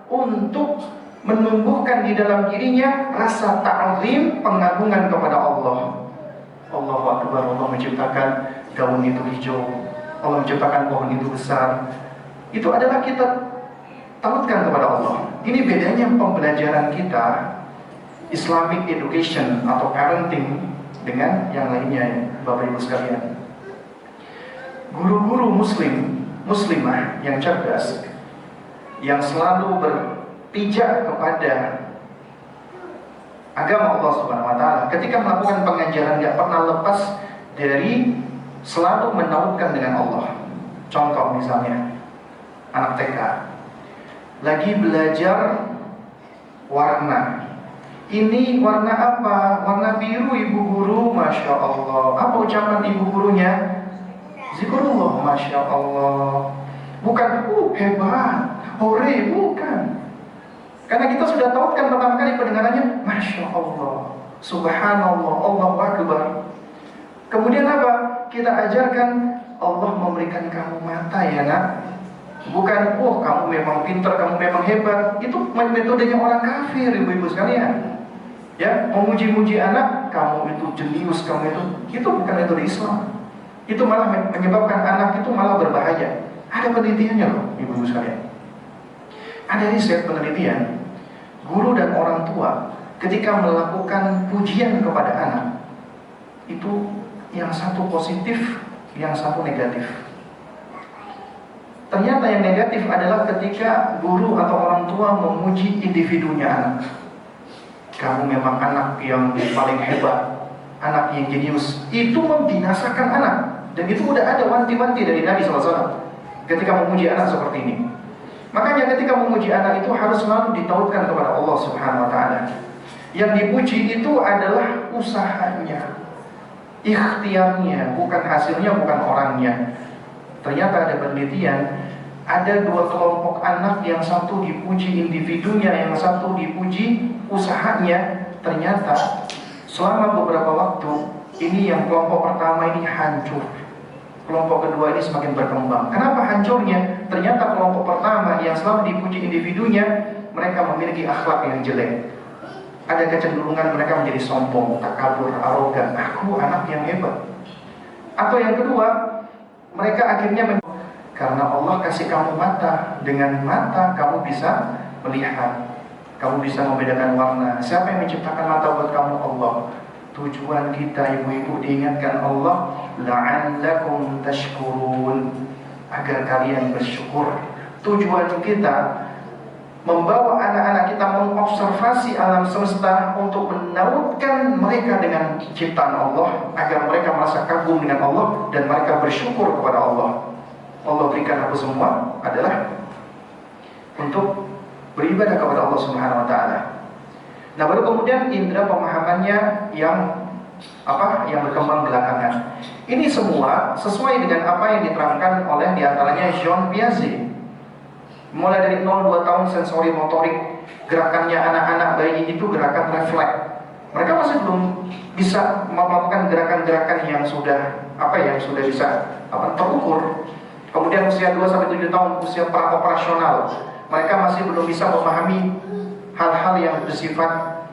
Untuk menumbuhkan di dalam dirinya rasa ta'zim, pengagungan kepada Allah. Allahu Akbar, Allah menciptakan daun itu hijau, Allah menciptakan pohon itu besar. Itu adalah kita tautkan kepada Allah. Ini bedanya pembelajaran kita Islamic education atau parenting dengan yang lainnya, Bapak Ibu sekalian. Guru-guru muslimah yang cerdas, yang selalu berpijak kepada agama Allah Subhanahu wa taala, ketika melakukan pengajaran gak pernah lepas dari selalu menautkan dengan Allah. Contoh misalnya anak TK lagi belajar warna. Ini warna apa? Warna biru ibu guru, Masya Allah. Apa ucapan ibu gurunya? Zikrullah, Masya Allah. Bukan, hebat, hore, bukan. Karena kita sudah tautkan pertama kali pendengarannya, Masya Allah, Subhanallah, Allahu Akbar. Kemudian apa? Kita ajarkan, Allah memberikan kamu mata ya nak. Bukan, kamu memang pintar, kamu memang hebat. Itu metodenya orang kafir ibu-ibu sekalian. Ya, memuji-muji anak, kamu itu jenius, kamu itu bukan metode Islam. Itu malah menyebabkan anak itu malah berbahaya. Ada penelitiannya loh, ibu-ibu sekalian. Ada riset penelitian, guru dan orang tua ketika melakukan pujian kepada anak, itu yang satu positif, yang satu negatif. Ternyata yang negatif adalah ketika guru atau orang tua memuji individunya anak. Kamu memang anak yang paling hebat, anak yang jenius. Itu membinasakan anak. Dan itu udah ada wanti-wanti dari Nabi SAW ketika memuji anak seperti ini. Makanya ketika memuji anak itu harus selalu ditautkan kepada Allah Subhanahu wa taala. Yang dipuji itu adalah usahanya, ikhtiarnya, bukan hasilnya, bukan orangnya. Ternyata ada penelitian, ada dua kelompok anak, yang satu dipuji individunya, yang satu dipuji usahanya. Ternyata selama beberapa waktu ini yang kelompok pertama ini hancur, kelompok kedua ini semakin berkembang. Kenapa hancurnya? Ternyata kelompok pertama yang selalu dipuji individunya, mereka memiliki akhlak yang jelek. Ada kecenderungan mereka menjadi sombong, takabur, arogan. Aku anak yang hebat. Atau yang kedua, mereka akhirnya karena Allah kasih kamu mata, dengan mata kamu bisa melihat, kamu bisa membedakan warna. Siapa yang menciptakan mata buat kamu? Allah. Tujuan kita ibu-ibu diingatkan Allah, la'allakum tashkurun, agar kalian bersyukur. Tujuan kita membawa anak-anak kita mengobservasi alam semesta untuk menautkan mereka dengan ciptaan Allah, agar mereka merasa kagum dengan Allah dan mereka bersyukur kepada Allah. Allah berikan aku semua adalah untuk beribadah kepada Allah Subhanahu wa taala. Nah, baru kemudian indera pemahamannya yang berkembang belakangan. Ini semua sesuai dengan apa yang diterangkan oleh diantaranya Jean Piaget. Mulai dari 0-2 tahun sensori motorik, gerakannya anak-anak bayi itu gerakan refleks. Mereka masih belum bisa melakukan gerakan-gerakan yang sudah bisa terukur. Kemudian usia 2-7 tahun, usia pra-operasional, mereka masih belum bisa memahami hal-hal yang bersifat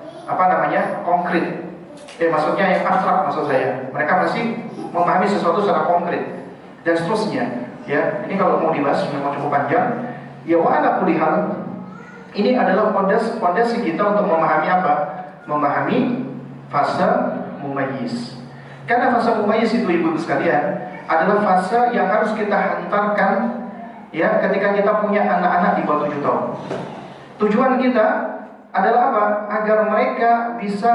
konkret. Maksudnya yang abstrak maksud saya. Mereka masih memahami sesuatu secara konkret dan seterusnya. Ya, ini kalau mau dibahas memang cukup panjang. Ya, wa'ala kulli hal, ini adalah fondasi kita untuk memahami apa? Memahami fase mumayyiz. Karena fase mumayyiz itu, ibu-ibu sekalian, adalah fase yang harus kita hantarkan ya ketika kita punya anak-anak di bawah 7 tahun. Tujuan kita adalah apa? Agar mereka bisa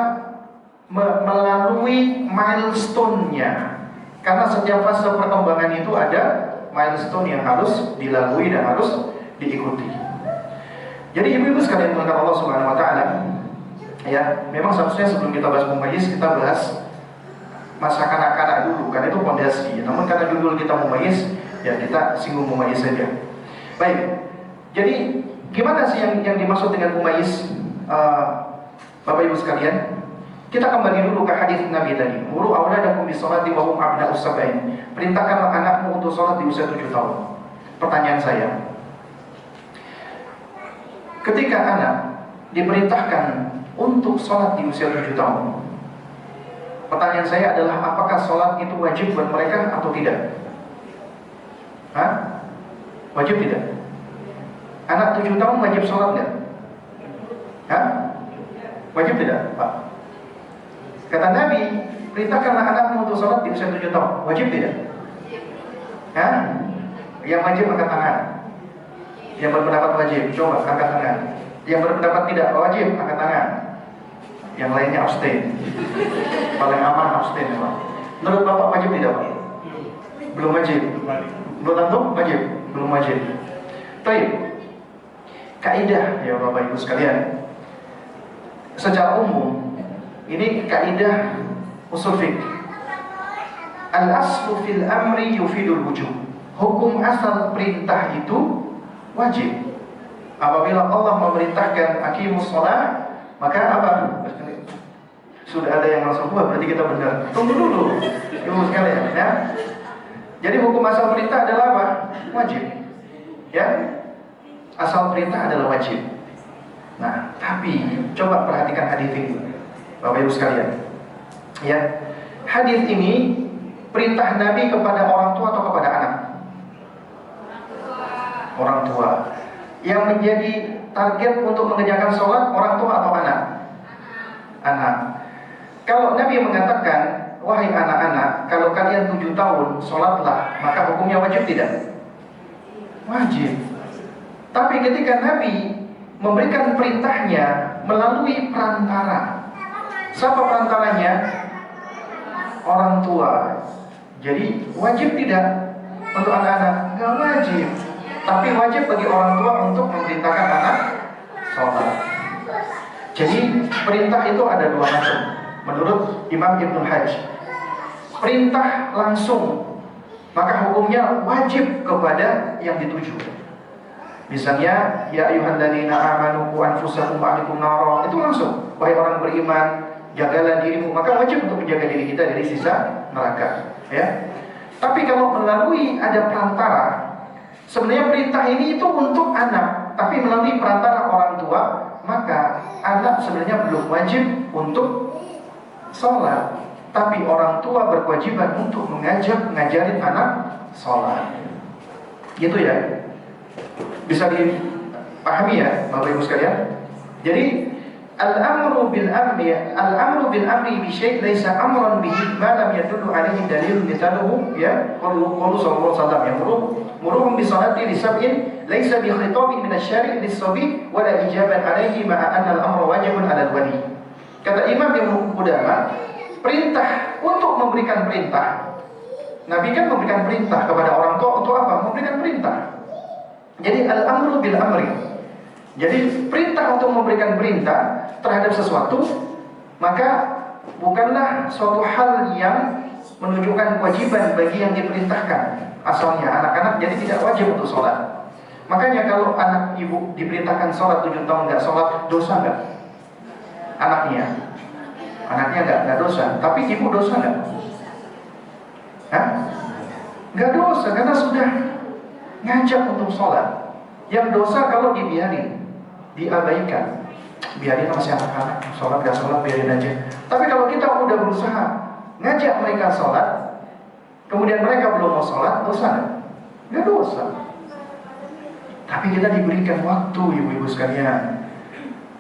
melalui milestone-nya. Karena setiap fase perkembangan itu ada milestone yang harus dilalui dan harus diikuti. Jadi ibu-ibu sekalian mengenal Allah Subhanahu wa taala, ya, memang seharusnya sebelum kita bahas mumayyiz, kita bahas masa kanak-kanak dulu, karena itu fondasi. Namun karena judul kita mumayyiz, ya kita singgung mumayyiz saja. Baik. Jadi gimana sih yang dimaksud dengan mumayyiz, Bapak Ibu sekalian? Kita kembali dulu ke hadis Nabi tadi. Muru auladakum bis-sholati wa hum abna'us sab'in. Perintahkanlah anakmu untuk sholat di usia 7 tahun. Pertanyaan saya, ketika anak diperintahkan untuk sholat di usia 7 tahun, pertanyaan saya adalah apakah sholat itu wajib buat mereka atau tidak? Hah? Wajib tidak? Anak 7 tahun wajib sholat nggak? Hah? Wajib tidak, Pak? Kata Nabi, perintahkanlah anakmu untuk sholat di usia 7 tahun. Wajib tidak? Hah? Yang wajib angkat tangan. Yang berpendapat wajib, coba angkat tangan. Yang berpendapat tidak wajib, angkat tangan. Yang lainnya abstain. Paling aman abstain ya, Pak. Menurut Bapak wajib tidak, Pak? Belum wajib. Belum tentu wajib, belum wajib. Baik. Kaidah ya Bapak Ibu sekalian. Secara umum ini kaidah usul fiqh. Al-aslu fil amri yufidul wujub. Hukum asal perintah itu wajib. Apabila Allah memerintahkan aqimus shalah, maka apa? Sudah ada yang langsung buat, berarti kita benar. Tunggu dulu, ibu sekalian, ya. Jadi hukum asal perintah adalah apa? Wajib. Ya, asal perintah adalah wajib. Nah, tapi coba perhatikan hadis ini, Bapak Ibu sekalian. Ya, hadis ini perintah Nabi kepada orang tua atau kepada anak? Orang tua. Yang menjadi target untuk mengerjakan sholat orang tua atau anak? Anak. Kalau Nabi mengatakan, wahai anak-anak, kalau kalian 7 tahun sholatlah, maka hukumnya wajib tidak? Wajib. Tapi ketika Nabi memberikan perintahnya melalui perantara, siapa perantaranya? Orang tua. Jadi wajib tidak untuk anak-anak? Enggak wajib. Tapi wajib bagi orang tua untuk memerintahkan anak sholat. Jadi perintah itu ada 2 macam menurut Imam Ibnu Hajj. Perintah langsung, maka hukumnya wajib kepada yang dituju. Misalnya, ya ayyuhalladzina amanu qu anfusakum wa ahlikum nara, itu langsung, wahai orang beriman, jagalah dirimu, maka wajib untuk menjaga diri kita dari sisa neraka, ya. Tapi kalau melalui ada perantara, sebenarnya perintah ini itu untuk anak, tapi melalui perantara orang tua, maka anak sebenarnya belum wajib untuk sholat, tapi orang tua berkewajiban untuk ngajarin anak sholat. Gitu ya. Bisa dipahami ya Bapak Ibu sekalian. Jadi al-amru bil amri bi syai' laisa amran bihi ma lam yadullu alaihi dalil mithaluhu ya qulu sallallahu alaihi wasallam muruhum bi salati li sab'in laisa bi khitabin min asy-syari' lis-sabi wa la ijaban alaihi ma anna al-amra wajibun 'ala al-wali. Kata Imam Ibnu Qudamah, perintah untuk memberikan perintah Nabi kan memberikan perintah kepada orang tua untuk apa? Memberikan perintah. Jadi al-amru bil amri. Jadi perintah untuk memberikan perintah terhadap sesuatu, maka bukanlah suatu hal yang menunjukkan kewajiban bagi yang diperintahkan. Asalnya anak-anak jadi tidak wajib untuk sholat. Makanya kalau anak ibu diperintahkan sholat 7 tahun nggak sholat, dosa nggak? Anaknya nggak dosa, tapi ibu dosa nggak? Hah? Nggak dosa karena sudah ngajak untuk sholat. Yang dosa kalau dibiarin, diabaikan. Biarin masih anak-anak, sholat gak sholat biarin aja. Tapi kalau kita udah berusaha ngajak mereka sholat, kemudian mereka belum mau sholat, dosa nggak? Nggak dosa. Tapi kita diberikan waktu, ibu-ibu sekalian.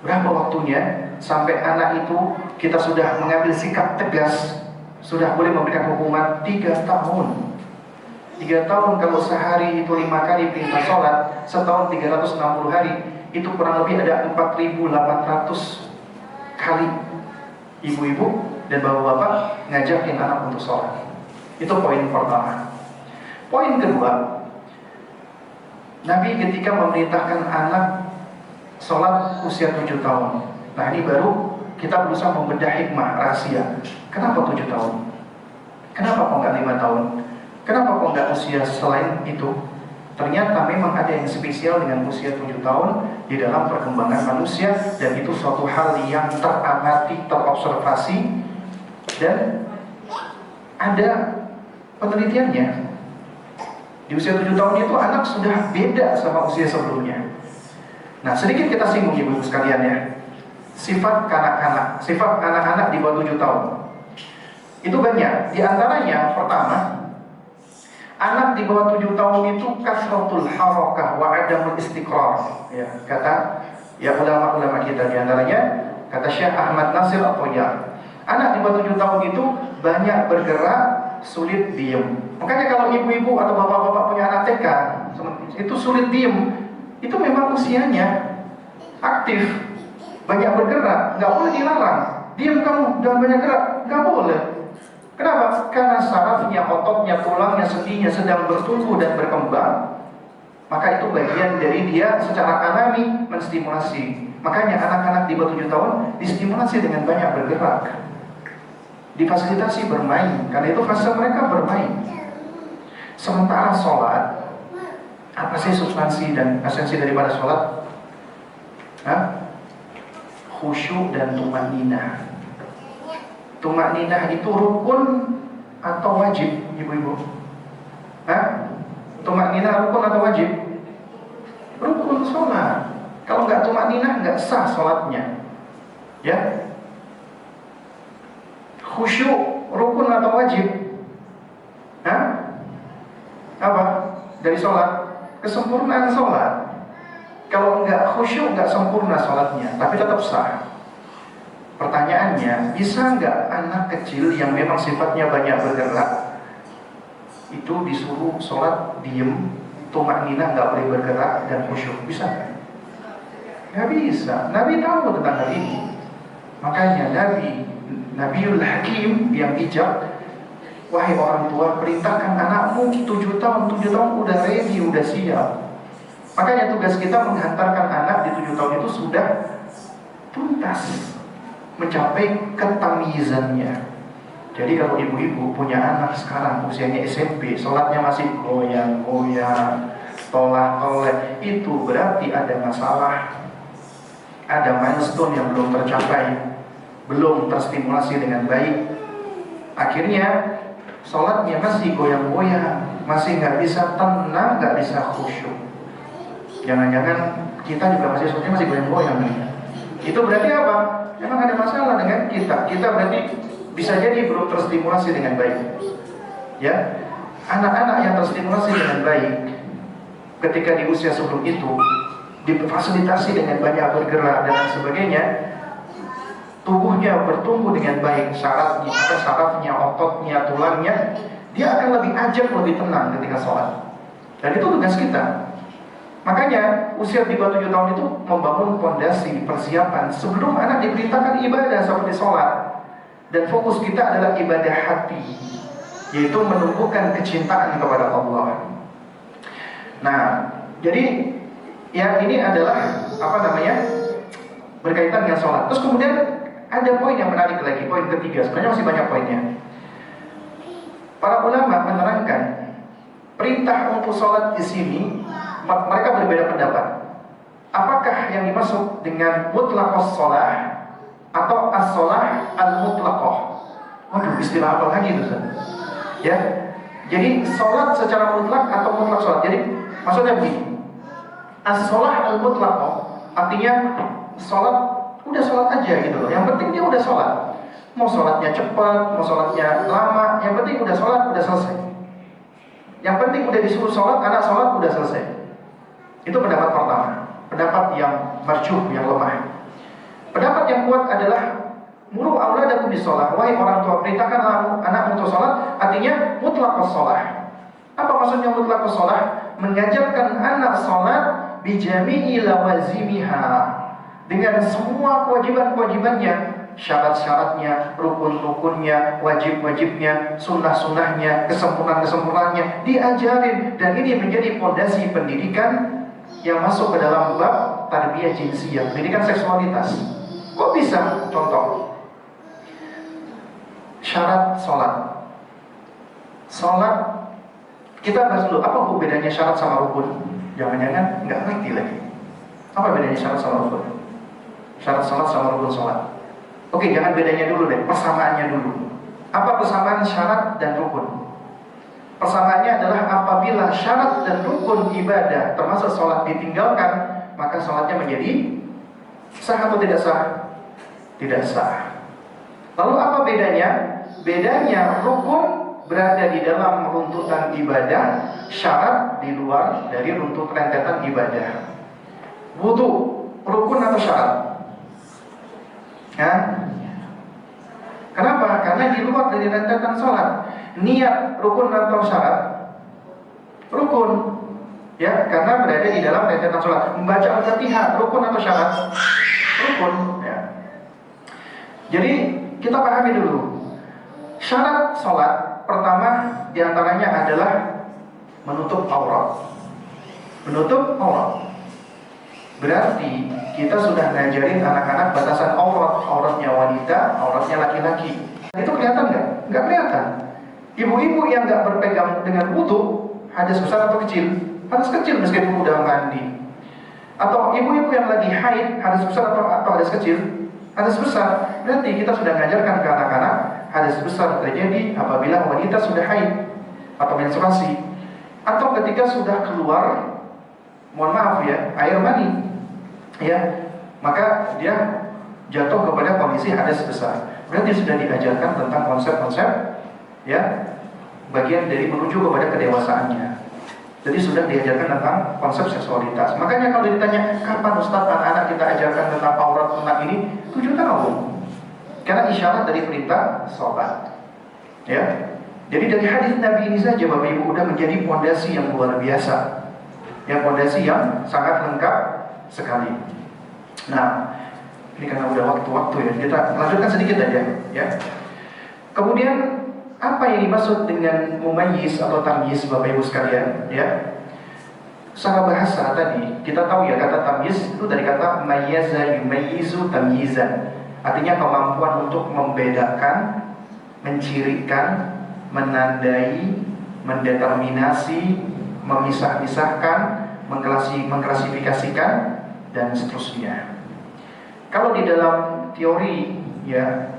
Berapa waktunya sampai anak itu kita sudah mengambil sikap tegas, sudah boleh memberikan hukuman 3 tahun. 3 tahun kalau sehari itu 5 kali perintah sholat, setahun 360 hari, itu kurang lebih ada 4.800 kali ibu-ibu dan bapak-bapak ngajakin anak untuk sholat. Itu poin pertama. Poin kedua, Nabi ketika memerintahkan anak sholat usia 7 tahun. Nah ini baru kita berusaha membedah hikmah rahasia. Kenapa 7 tahun? Kenapa kok nggak 5 tahun? Kenapa kok nggak usia selain itu? Ternyata memang ada yang spesial dengan usia 7 tahun di dalam perkembangan manusia, dan itu suatu hal yang teramati, terobservasi, dan ada penelitiannya. Di usia 7 tahun itu anak sudah beda sama usia sebelumnya. Nah sedikit kita singgung ibu sekalian ya, sifat kanak-kanak, sifat anak-anak di bawah 7 tahun. Itu banyak, di antaranya pertama, anak di bawah 7 tahun itu kasratul harakah wa adamul istiqrar. Ya, kata ya ulama-ulama kita, di antaranya kata Syekh Ahmad Nasir At-Tayyar. Anak di bawah 7 tahun itu banyak bergerak, sulit diem. Makanya kalau ibu-ibu atau bapak-bapak punya anak TK, itu sulit diem. Itu memang usianya aktif, banyak bergerak, nggak boleh dilarang. Diem kamu, jangan banyak gerak, nggak boleh. Kenapa? Karena sarafnya, ototnya, tulangnya, sendinya sedang bertumbuh dan berkembang. Maka itu bagian dari dia secara alami menstimulasi. Makanya anak-anak di bawah 7 tahun distimulasi dengan banyak bergerak, difasilitasi bermain, karena itu fase mereka bermain. Sementara sholat, apa sih substansi dan esensi daripada sholat? Khusyuk dan tumaninah. Tumaninah itu rukun atau wajib, ibu-ibu? Tumaninah rukun atau wajib? Rukun sholat. Kalau nggak tumaninah nggak sah sholatnya. Ya. Khusyuk rukun atau wajib? Apa? Dari sholat? Kesempurnaan sholat. Kalau nggak khusyuk nggak sempurna sholatnya, tapi tetap sah. Pertanyaannya, bisa nggak anak kecil yang memang sifatnya banyak bergerak itu disuruh sholat diem, tumakninah, nggak boleh bergerak dan khusyuk? Bisa nggak? Nggak bisa. Nabi tahu tentang hal ini. Makanya Nabiul Hakim yang bijak, wahai orang tua, perintahkan anakmu 7 tahun udah ready, udah siap. Makanya tugas kita menghantarkan anak di 7 tahun itu sudah tuntas, mencapai ketamyizannya. Jadi kalau ibu-ibu punya anak sekarang usianya SMP, sholatnya masih goyang-goyang, tolak-tolak, itu berarti ada masalah, ada milestone yang belum tercapai, belum terstimulasi dengan baik. Akhirnya sholatnya masih goyang-goyang, masih nggak bisa tenang, nggak bisa khusyuk. Jangan-jangan kita juga sholatnya masih goyang-goyang nih. Itu berarti apa? Memang ada masalah dengan kita. Kita berarti bisa jadi belum terstimulasi dengan baik. Ya, anak-anak yang terstimulasi dengan baik ketika di usia sebelum itu difasilitasi dengan banyak bergerak dan sebagainya, tubuhnya bertumbuh dengan baik, sarafnya, ototnya, tulangnya, dia akan lebih ajak, lebih tenang ketika sholat. Dan itu tugas kita. Makanya usia di bawah 7 tahun itu membangun fondasi persiapan sebelum anak diperintahkan ibadah seperti sholat. Dan fokus kita adalah ibadah hati. yaitu menumbuhkan kecintaan kepada Allah. Nah, jadi ya ini adalah berkaitan dengan sholat. Terus kemudian ada poin yang menarik lagi, poin ketiga. Sebenarnya masih banyak poinnya. Para ulama menerangkan perintah untuk sholat di sini, mereka berbeda pendapat. Apakah yang dimaksud dengan mutlaqos sholah atau as-sholah al-mutlaqah? Waduh, istilah apa lagi itu, Ustaz? Ya, jadi sholat secara mutlak atau mutlak sholat. Jadi maksudnya begini, as-sholah al-mutlaqah artinya sholat, udah sholat aja gitu loh. Yang penting dia udah sholat. Mau sholatnya cepat, mau sholatnya lama, yang penting udah sholat, udah selesai. Yang penting udah disuruh sholat, anak sholat, udah selesai. Itu pendapat pertama, pendapat yang marjuh, yang lemah. Pendapat yang kuat adalah muru auladakum bisolah, wahai orang tua, perintahkan anak untuk sholat, artinya mutlaqos sholah. Apa maksudnya mutlaqos sholah? Mengajarkan anak sholat bijami'i lawazimiha, dengan semua kewajiban-kewajibannya, syarat-syaratnya, rukun-rukunnya, wajib-wajibnya, sunnah-sunnahnya, kesempurnaan-kesempurnaannya diajarin. Dan ini menjadi fondasi pendidikan yang masuk ke dalam bab tarbiyah jinsiyah, pendidikan seksualitas. Kok bisa? Contoh, syarat sholat. Sholat, kita bahas dulu, apa bedanya syarat sama rukun? Jangan-jangan nggak ngerti lagi. Apa bedanya syarat sama rukun? Syarat sholat sama rukun sholat. Oke, jangan bedanya dulu deh, persamaannya dulu. Apa persamaan syarat dan rukun? Persamaannya adalah apabila syarat dan rukun ibadah termasuk sholat ditinggalkan, maka sholatnya menjadi sah atau tidak sah? Tidak sah. Lalu apa bedanya? Bedanya rukun berada di dalam runtutan ibadah, syarat di luar dari runtutan rentetan ibadah. Wudu, rukun atau syarat? Kenapa? Karena di luar dari rentetan sholat. Niat rukun atau syarat? Rukun, ya, karena berada di dalam rentetan sholat. Membaca Al-Fatihah, rukun atau syarat? Rukun, ya. Jadi kita pahami dulu. Syarat sholat pertama diantaranya adalah menutup aurat. Menutup aurat berarti kita sudah ngajarin anak-anak batasan aurat. Auratnya wanita, auratnya laki-laki. Itu kelihatan nggak? Nggak kelihatan. Ibu-ibu yang nggak berpegang dengan wudu, hadas besar atau kecil? Hadas kecil meskipun udah mandi. Atau ibu-ibu yang lagi haid, hadas besar atau hadas kecil? Hadas besar. Berarti kita sudah ngajarkan ke anak-anak hadas besar terjadi apabila wanita sudah haid atau menstruasi, atau ketika sudah keluar, mohon maaf ya, air mani, ya, maka dia jatuh kepada kondisi hadas besar. Berarti sudah diajarkan tentang konsep-konsep, ya, bagian dari menuju kepada kedewasaannya. Jadi sudah diajarkan tentang konsep seksualitas. Makanya kalau ditanya kapan Ustaz anak-anak kita ajarkan tentang aurat, tentang ini, 7 tahun. Karena isyarat dari perintah sholat, ya. Jadi dari hadis Nabi ini saja Bapak Ibu udah menjadi fondasi yang luar biasa, yang fondasi yang sangat lengkap sekali. Nah, ini karena udah waktu-waktu ya, kita lanjutkan sedikit aja, ya. Kemudian apa yang dimaksud dengan mumayyiz atau tamyiz Bapak Ibu sekalian, ya? Secara bahasa tadi kita tahu ya, kata tamyiz itu dari kata mayyaza yumayyizu tamyizan. Artinya kemampuan untuk membedakan, mencirikan, menandai, mendeterminasi, memisah-misahkan, mengklasifikasikan, dan seterusnya. Kalau di dalam teori, ya,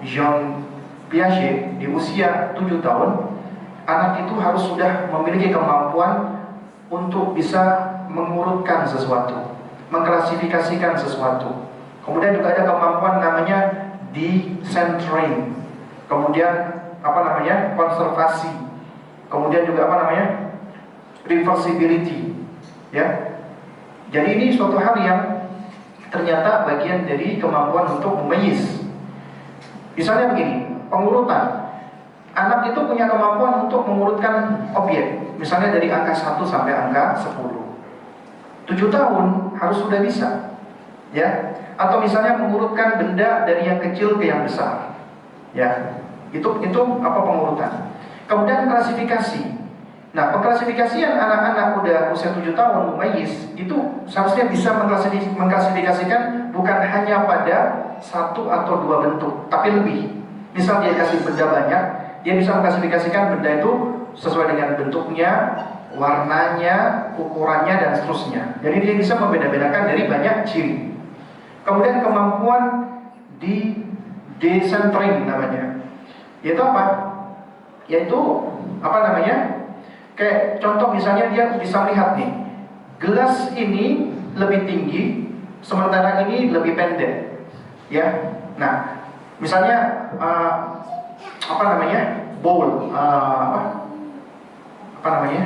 Jean Piaget, di usia 7 tahun, anak itu harus sudah memiliki kemampuan untuk bisa mengurutkan sesuatu, mengklasifikasikan sesuatu. Kemudian juga ada kemampuan namanya decentering. Kemudian konservasi. Kemudian juga reversibility. Ya. Jadi ini suatu hal yang ternyata bagian dari kemampuan untuk memayyiz. Misalnya begini, pengurutan. Anak itu punya kemampuan untuk mengurutkan objek. Misalnya dari angka 1 sampai angka 10. 7 tahun harus sudah bisa. Ya. Atau misalnya mengurutkan benda dari yang kecil ke yang besar. Ya. Itu apa pengurutan? Kemudian klasifikasi. Nah, pengklasifikasian anak-anak udah usia 7 tahun mumayyiz itu seharusnya bisa mengklasifikasikan bukan hanya pada satu atau dua bentuk, tapi lebih. Misal dia kasih benda banyak, dia bisa mengklasifikasikan benda itu sesuai dengan bentuknya, warnanya, ukurannya, dan seterusnya. Jadi dia bisa membeda-bedakan dari banyak ciri. Kemudian kemampuan di decentering namanya. Yaitu apa? Yaitu apa namanya? Kayak contoh misalnya dia bisa melihat nih, gelas ini lebih tinggi, sementara ini lebih pendek, ya. Nah, misalnya apa namanya, bowl, apa namanya,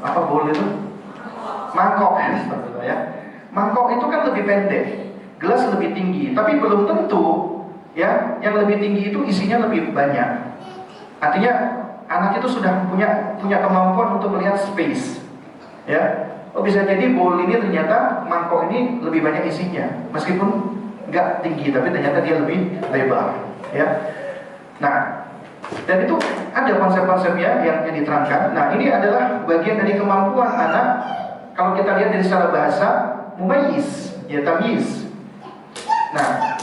apa bowl itu? Mangkok, seperti itu ya. Mangkok itu kan lebih pendek, gelas lebih tinggi, tapi belum tentu, ya, yang lebih tinggi itu isinya lebih banyak. Artinya anak itu sudah punya kemampuan untuk melihat space, ya. Oh, bisa jadi bowl ini ternyata mangkok ini lebih banyak isinya, meskipun nggak tinggi, tapi ternyata dia lebih lebar, ya. Nah, dan itu ada konsep-konsepnya yang diterangkan. Nah, ini adalah bagian dari kemampuan anak. Kalau kita lihat dari secara bahasa, mumayyiz, ya, tamyiz. Nah,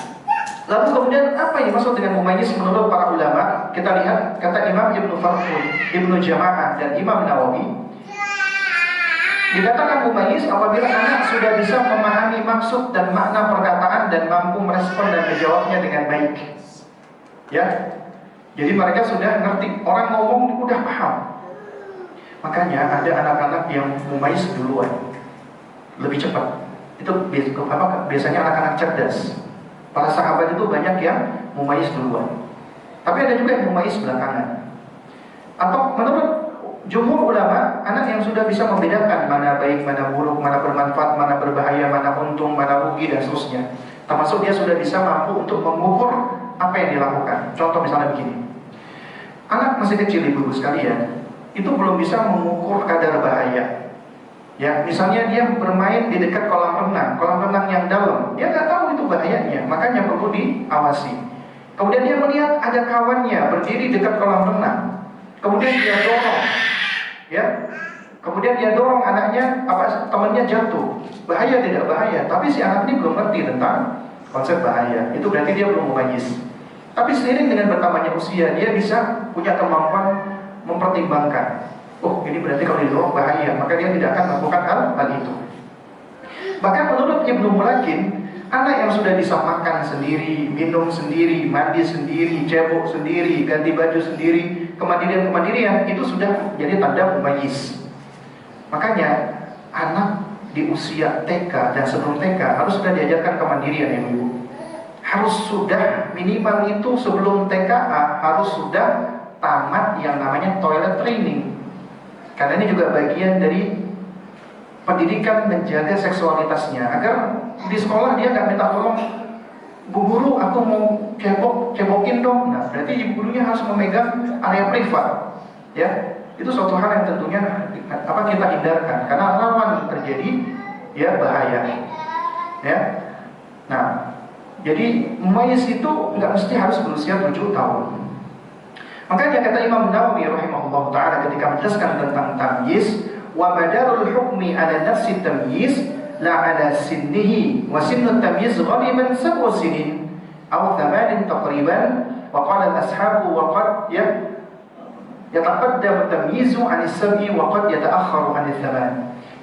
lalu kemudian apa yang dimaksud dengan mumayyiz menurut para ulama? Kita lihat kata Imam Ibnu Farqun, Ibnu Jama'ah, dan Imam Nawawi. Dikatakan mumayyiz apabila anak sudah bisa memahami maksud dan makna perkataan dan mampu merespon dan menjawabnya dengan baik. Ya. Jadi mereka sudah ngerti, orang ngomong udah paham. Makanya ada anak-anak yang mumayyiz duluan, lebih cepat. Itu biasanya anak-anak cerdas. Para sahabat itu banyak yang mumayyiz duluan. Tapi ada juga yang mumayyiz belakangan. Atau menurut jumhur ulama, anak yang sudah bisa membedakan mana baik, mana buruk, mana bermanfaat, mana berbahaya, mana untung, mana rugi, dan seterusnya. Termasuk dia sudah bisa mampu untuk mengukur apa yang dilakukan. Contoh misalnya begini. Anak masih kecil, ibu sekalian, itu belum bisa mengukur kadar bahaya. Ya, misalnya dia bermain di dekat kolam renang yang dalam, dia nggak tahu itu bahayanya, makanya perlu diawasi. Kemudian dia melihat ada kawannya berdiri dekat kolam renang, kemudian dia dorong, ya, kemudian dia dorong anaknya, temannya jatuh, bahaya tidak bahaya? Tapi si anak ini belum ngerti tentang konsep bahaya, itu berarti dia belum mumayyiz. Tapi seiring dengan bertambahnya usia, dia bisa punya kemampuan mempertimbangkan. Oh, ini berarti kalau didorong bahaya, maka dia tidak akan melakukan hal itu. Bahkan menurut Ibnu Mulakin, anak yang sudah bisa makan sendiri, minum sendiri, mandi sendiri, cebok sendiri, ganti baju sendiri, kemandirian itu sudah jadi tanda mumayyiz. Makanya anak di usia TK dan sebelum TK harus sudah diajarkan kemandirian ya Ibu. Harus sudah minimal itu sebelum TKA harus sudah tamat yang namanya toilet training. Karena ini juga bagian dari pendidikan menjaga seksualitasnya, agar di sekolah dia nggak minta tolong, Bu Guru aku mau cebokin dong. Nah, berarti ibu gurunya harus memegang area privat, ya. Itu suatu hal yang tentunya kita hindarkan karena rawan terjadi ya bahaya, ya. Nah, jadi mumayyiz itu nggak mesti harus berusia 7 tahun. Makanya kata Imam Nawawi rahimahullah ta'ala ketika menjelaskan tentang tamyiz, wa madarul hukmi ala nafsi tamyiz la ala sinnihi, wa sinnu tamyiz ghaliban 7 sinin aw 8 taqriban, wa qala al-ashabu wa qad yataqaddamu tamyizu 'an as-sab'i wa qad yata'akhkharu 'an al-thaman.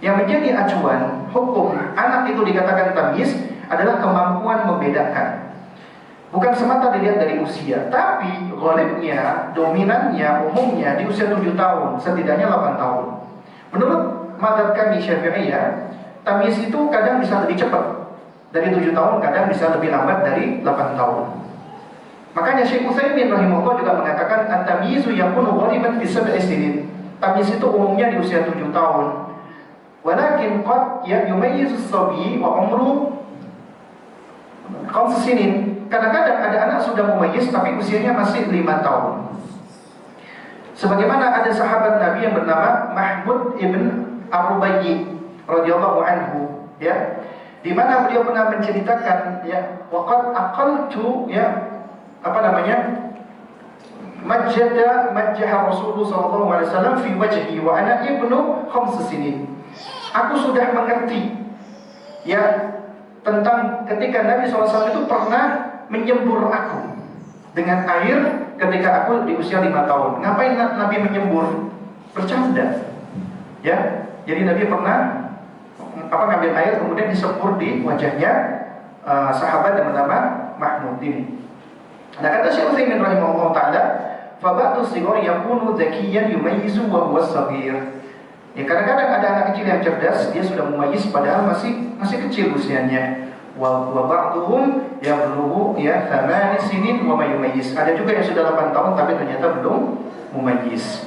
Yang menjadi acuan hukum anak itu dikatakan tamyiz adalah kemampuan membedakan. Bukan semata dilihat dari usia, tapi ghalibnya, dominannya, umumnya di usia 7 tahun, setidaknya 8 tahun. Menurut mazhab kami Syafi'iyah, tamyiz itu kadang bisa lebih cepat dari 7 tahun, kadang bisa lebih lambat dari 8 tahun. Makanya Syekh Utsaimin rahimahullah juga mengatakan at-tamyizu yakunu ghaliban fi 7 sinin. Tamyiz itu umumnya di usia 7 tahun. Walakin qad yumayyizu as-sabi wa umru 5 sinin. Kadang-kadang ada anak sudah mumayyiz tapi usianya masih 5 tahun. Sebagaimana ada sahabat Nabi yang bernama Mahmud ibn Ar-Rubayyi radhiyallahu anhu, ya, di mana beliau pernah menceritakan, ya, waqad aqaltu, ya, majjaha Rasulullah sallallahu alaihi wasallam fi wajhi wa ana ibnu 5 sinin. Aku sudah mengerti ya tentang ketika Nabi SAW itu pernah menyembur aku dengan air ketika aku di usia 5 tahun. Ngapain Nabi menyembur? Bercanda. Ya, jadi Nabi pernah ngambil air kemudian disembur di wajahnya sahabat yang bernama Mahmud ini. Nah, kata Syekh Utsaimin rahimahullah taala, fa ba'du sighar yakunu dzakiyan yumayyizu wa huwa shaghir. Ya, kadang-kadang ada anak kecil yang cerdas, dia sudah mumayyiz padahal masih kecil usianya. Wa ba'duhum yablughu 8 sinin wa ma yumayyiz. Ada juga yang sudah 8 tahun tapi ternyata belum mumayyiz.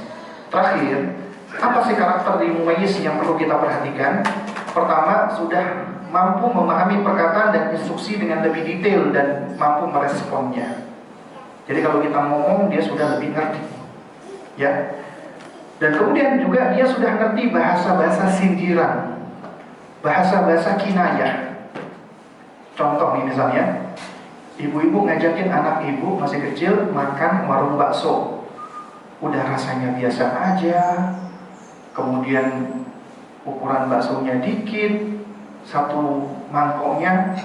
Terakhir, apa sih karakter di mumayyiz yang perlu kita perhatikan? Pertama, sudah mampu memahami perkataan dan instruksi dengan lebih detail dan mampu meresponnya. Jadi kalau kita ngomong, dia sudah lebih ngerti. Ya. Dan kemudian juga dia sudah ngerti bahasa-bahasa sindiran, bahasa-bahasa kinayah. Contoh nih misalnya, ibu-ibu ngajakin anak ibu masih kecil makan warung bakso. Udah rasanya biasa aja. Kemudian ukuran baksonya dikit, satu mangkoknya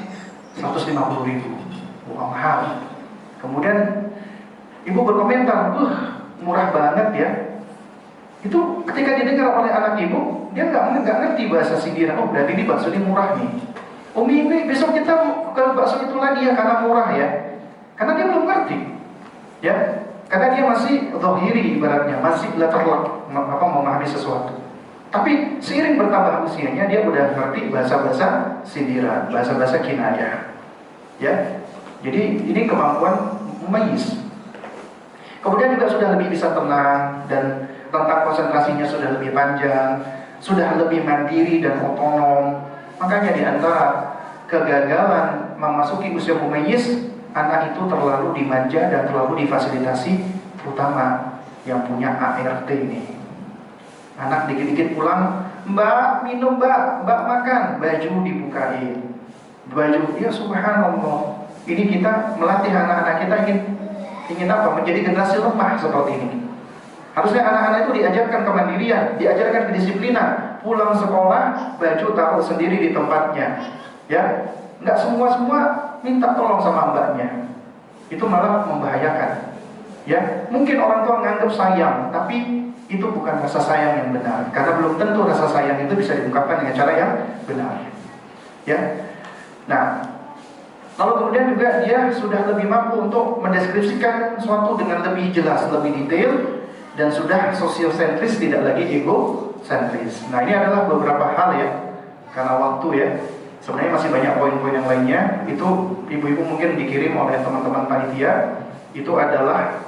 150.000, wah mahal. Kemudian ibu berkomentar, murah banget ya. Itu ketika didengar oleh anak ibu, dia nggak ngerti bahasa sindiran. Oh, berarti ini bakso ini murah nih. Umi, besok kita ke bakso itu lagi ya karena murah ya. Karena dia belum ngerti, ya. Karena dia masih zahiri ibaratnya, masih letterlock, memahami sesuatu. Tapi seiring bertambah usianya, dia udah ngerti bahasa-bahasa sindiran, bahasa-bahasa kinayah. Ya, jadi ini kemampuan mumayyiz. Kemudian juga sudah lebih bisa tenang dan rentang konsentrasinya sudah lebih panjang, sudah lebih mandiri dan otonom. Makanya di antara kegagalan memasuki usia mumayyiz, anak itu terlalu dimanja dan terlalu difasilitasi, terutama yang punya ART ini. Anak dikit-dikit pulang, mbak minum mbak makan, baju dibukain. Baju, ya subhanallah. Ini kita melatih anak-anak kita ingin apa? Menjadi generasi lemah seperti ini. Harusnya anak-anak itu diajarkan kemandirian, diajarkan kedisiplinan. Pulang sekolah, baju taruh sendiri di tempatnya. Ya, nggak semua minta tolong sama mbaknya. Itu malah membahayakan. Ya, mungkin orang tua nganggap sayang, tapi itu bukan rasa sayang yang benar. Karena belum tentu rasa sayang itu bisa diungkapkan dengan cara yang benar. Ya, nah, lalu kemudian juga dia sudah lebih mampu untuk mendeskripsikan sesuatu dengan lebih jelas, lebih detail. Dan sudah sosiosentris, tidak lagi egosentris. Nah, ini adalah beberapa hal ya, karena waktu ya. Sebenarnya masih banyak poin-poin yang lainnya. Itu ibu-ibu mungkin dikirim oleh teman-teman panitia. Itu adalah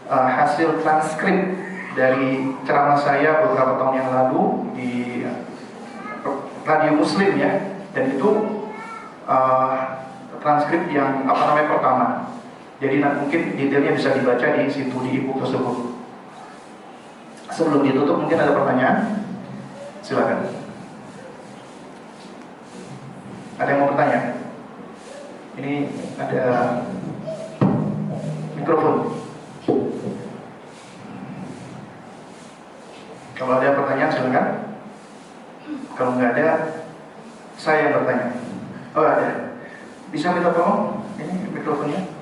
hasil transkrip dari ceramah saya beberapa tahun yang lalu di Radio Muslim ya. Dan itu transkrip yang pertama. Jadi mungkin detailnya bisa dibaca di situ di e-book tersebut. Sebelum ditutup mungkin ada pertanyaan? Silakan. Ada yang mau bertanya? Ini ada mikrofon. Kalau ada pertanyaan silakan. Kalau nggak ada, saya yang bertanya. Oh ada. Bisa minta tolong? Ini mikrofonnya.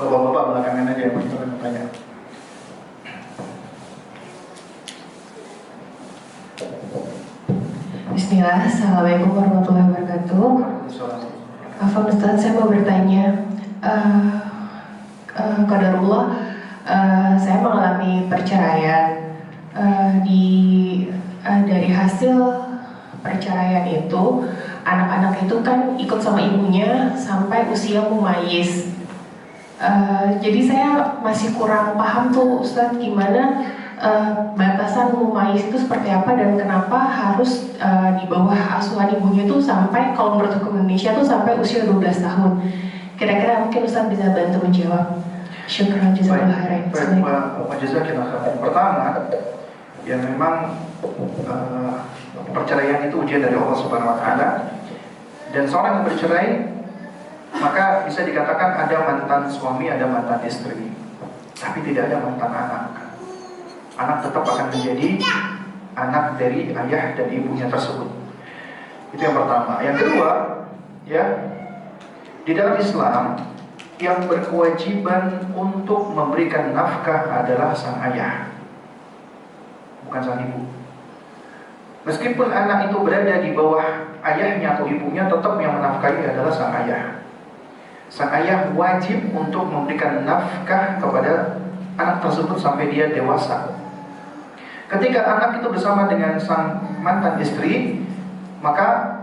Bapak-bapak belakangan aja yang bertanya. Bismillah, Assalamualaikum warahmatullahi wabarakatuh. Afwan Ustaz, saya mau bertanya. Qadarullah, saya mengalami perceraian. Dari hasil perceraian itu, anak-anak itu kan ikut sama ibunya sampai usia mumayyiz. Jadi saya masih kurang paham tuh Ustadz gimana batasan mumayyiz itu seperti apa dan kenapa harus di bawah asuhan ibunya tuh sampai, kalau menurut hukum Indonesia tuh sampai usia 12 tahun. Kira-kira mungkin Ustadz bisa bantu menjawab. Syukran jazakallahu khairan. Pertama, ya memang perceraian itu ujian dari Allah Subhanahu wa taala. Dan seorang yang bercerai, maka bisa dikatakan ada mantan suami, ada mantan istri, tapi tidak ada mantan anak. Anak tetap akan menjadi anak dari ayah dan ibunya tersebut. Itu yang pertama. Yang kedua, ya, di dalam Islam yang berkewajiban untuk memberikan nafkah adalah sang ayah, bukan sang ibu. Meskipun anak itu berada di bawah ayahnya atau ibunya, tetap yang menafkahi adalah sang ayah. Sang ayah wajib untuk memberikan nafkah kepada anak tersebut sampai dia dewasa. Ketika anak itu bersama dengan sang mantan istri, maka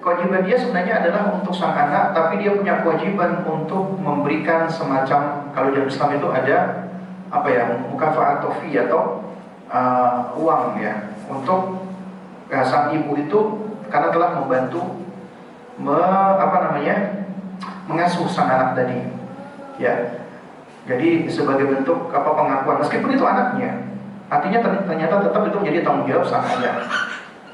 kewajiban dia sebenarnya adalah untuk sang anak, tapi dia punya kewajiban untuk memberikan semacam, kalau dalam Islam itu ada mukafa'at tofi atau uang ya, untuk sang ibu itu karena telah membantu mengasuh sang anak tadi, ya. Jadi sebagai bentuk pengakuan, meskipun itu anaknya, artinya ternyata tetap itu menjadi tanggung jawab sang ayah.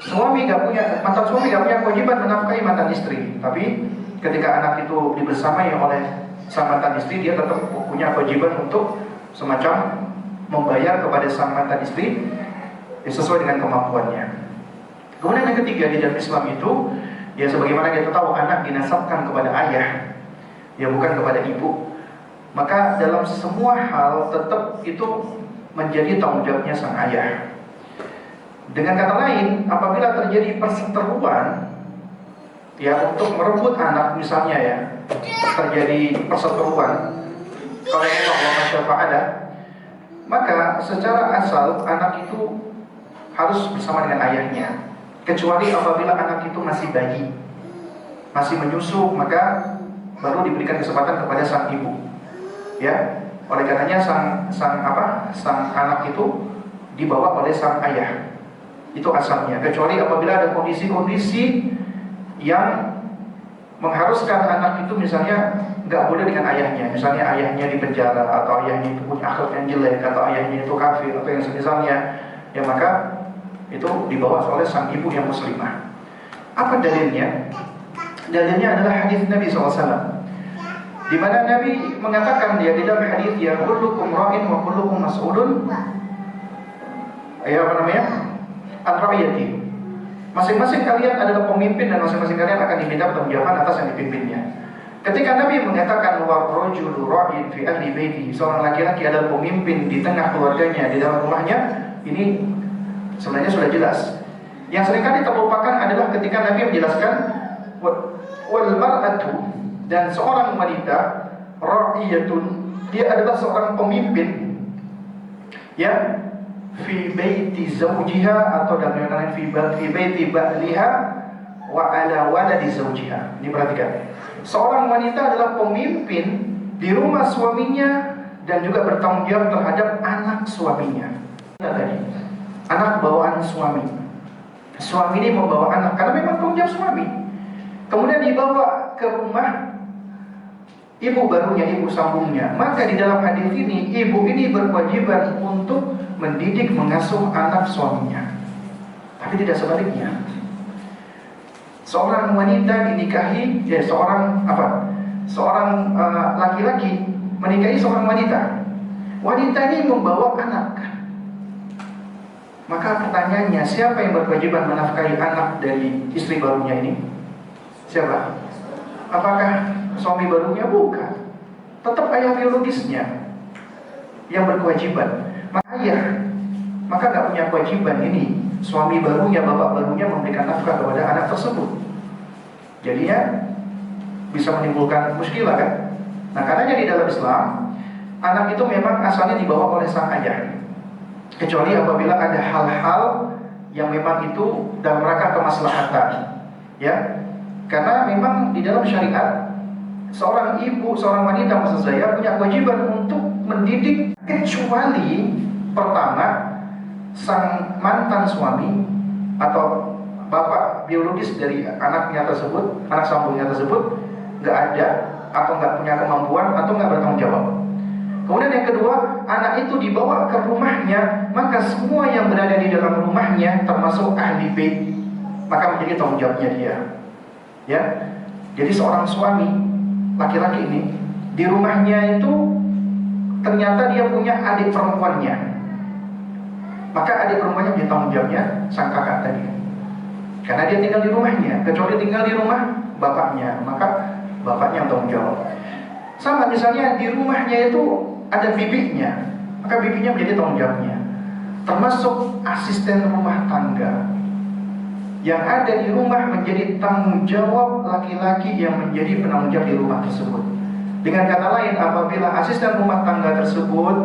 Mantan suami gak punya kewajiban menafkahi mantan istri, tapi ketika anak itu dibersamai oleh sang mantan istri, dia tetap punya kewajiban untuk semacam membayar kepada sang mantan istri sesuai dengan kemampuannya. Kemudian yang ketiga di dalam Islam itu, ya sebagaimana kita tahu anak dinasabkan kepada ayah, ya bukan kepada ibu. Maka dalam semua hal tetap itu menjadi tanggung jawabnya sang ayah. Dengan kata lain, apabila terjadi perseteruan, ya untuk merebut anak misalnya ya, terjadi perseteruan, kalau Allah ada, maka secara asal anak itu harus bersama dengan ayahnya. Kecuali apabila anak itu masih bayi, masih menyusu, maka baru diberikan kesempatan kepada sang ibu. Ya, oleh karenanya sang anak itu dibawa oleh sang ayah. Itu asalnya. Kecuali apabila ada kondisi-kondisi yang mengharuskan anak itu misalnya nggak boleh dengan ayahnya, misalnya ayahnya di penjara, atau ayahnya itu punya akhlak yang jelek, atau ayahnya itu kafir, atau yang semisalnya, ya maka itu dibawa oleh sang ibu yang muslimah. Apa dalilnya? Dalilnya adalah hadis Nabi SAW, di mana Nabi mengatakan dia di dalam hadis, ya kullukum ra'in wa kullukum mas'ulun an ra'iyati. Masing-masing kalian adalah pemimpin dan masing-masing kalian akan diminta pertanggungjawaban atas yang dipimpinnya. Ketika Nabi mengatakan wa rajulu ra'in fi ahli baiti, seorang laki-laki adalah pemimpin di tengah keluarganya, di dalam rumahnya, ini sebenarnya sudah jelas. Yang seringkali terlupakan adalah ketika Nabi menjelaskan wal mar'atu, dan seorang wanita ra'iyatun, dia adalah seorang pemimpin, ya, fi baiti zawjiha, atau dalam kata lain fi baiti ba'liha wa ala waladi zawjiha. Ini perhatikan. Seorang wanita adalah pemimpin di rumah suaminya dan juga bertanggung jawab terhadap anak suaminya. Tadi, anak bawaan suami. Suami ini membawa anak karena memang tanggung jawab suami. Kemudian dibawa ke rumah ibu barunya, ibu sambungnya. Maka di dalam hadis ini, ibu ini berkewajiban untuk mendidik, mengasuh anak suaminya. Tapi tidak sebaliknya. Seorang wanita dinikahi, seorang laki-laki menikahi seorang wanita. Wanita ini membawa anak. Maka pertanyaannya, siapa yang berkewajiban menafkahi anak dari istri barunya ini? Siapa? Apakah suami barunya? Bukan. Tetap ayah biologisnya yang berkewajiban. Maka nggak punya kewajiban ini suami barunya, bapak barunya memberikan nafkah kepada anak tersebut. Jadinya bisa menimbulkan muskilah kan? Nah, karenanya di dalam Islam anak itu memang asalnya dibawa oleh sang ayah, kecuali apabila ada hal-hal yang memang itu dalam rangka kemaslahatan, ya. Karena memang di dalam syariat seorang ibu, seorang wanita maksud saya punya kewajiban untuk mendidik, kecuali pertama sang mantan suami atau bapak biologis dari anaknya tersebut, anak sambungnya tersebut nggak ada atau nggak punya kemampuan atau nggak bertanggung jawab. Kemudian yang kedua, anak itu dibawa ke rumahnya, maka semua yang berada di dalam rumahnya termasuk ahli bait, maka menjadi tanggung jawabnya dia. Ya, jadi seorang suami laki-laki ini di rumahnya itu ternyata dia punya adik perempuannya, maka adik perempuannya punya tanggung jawabnya sang kakak tadi. Karena dia tinggal di rumahnya, kecuali tinggal di rumah bapaknya, maka bapaknya yang tanggung jawab. Sama misalnya di rumahnya itu ada bibinya, maka bibinya menjadi tanggung jawabnya. Termasuk asisten rumah tangga yang ada di rumah menjadi tanggung jawab laki-laki yang menjadi penanggung jawab di rumah tersebut. Dengan kata lain, apabila asisten rumah tangga tersebut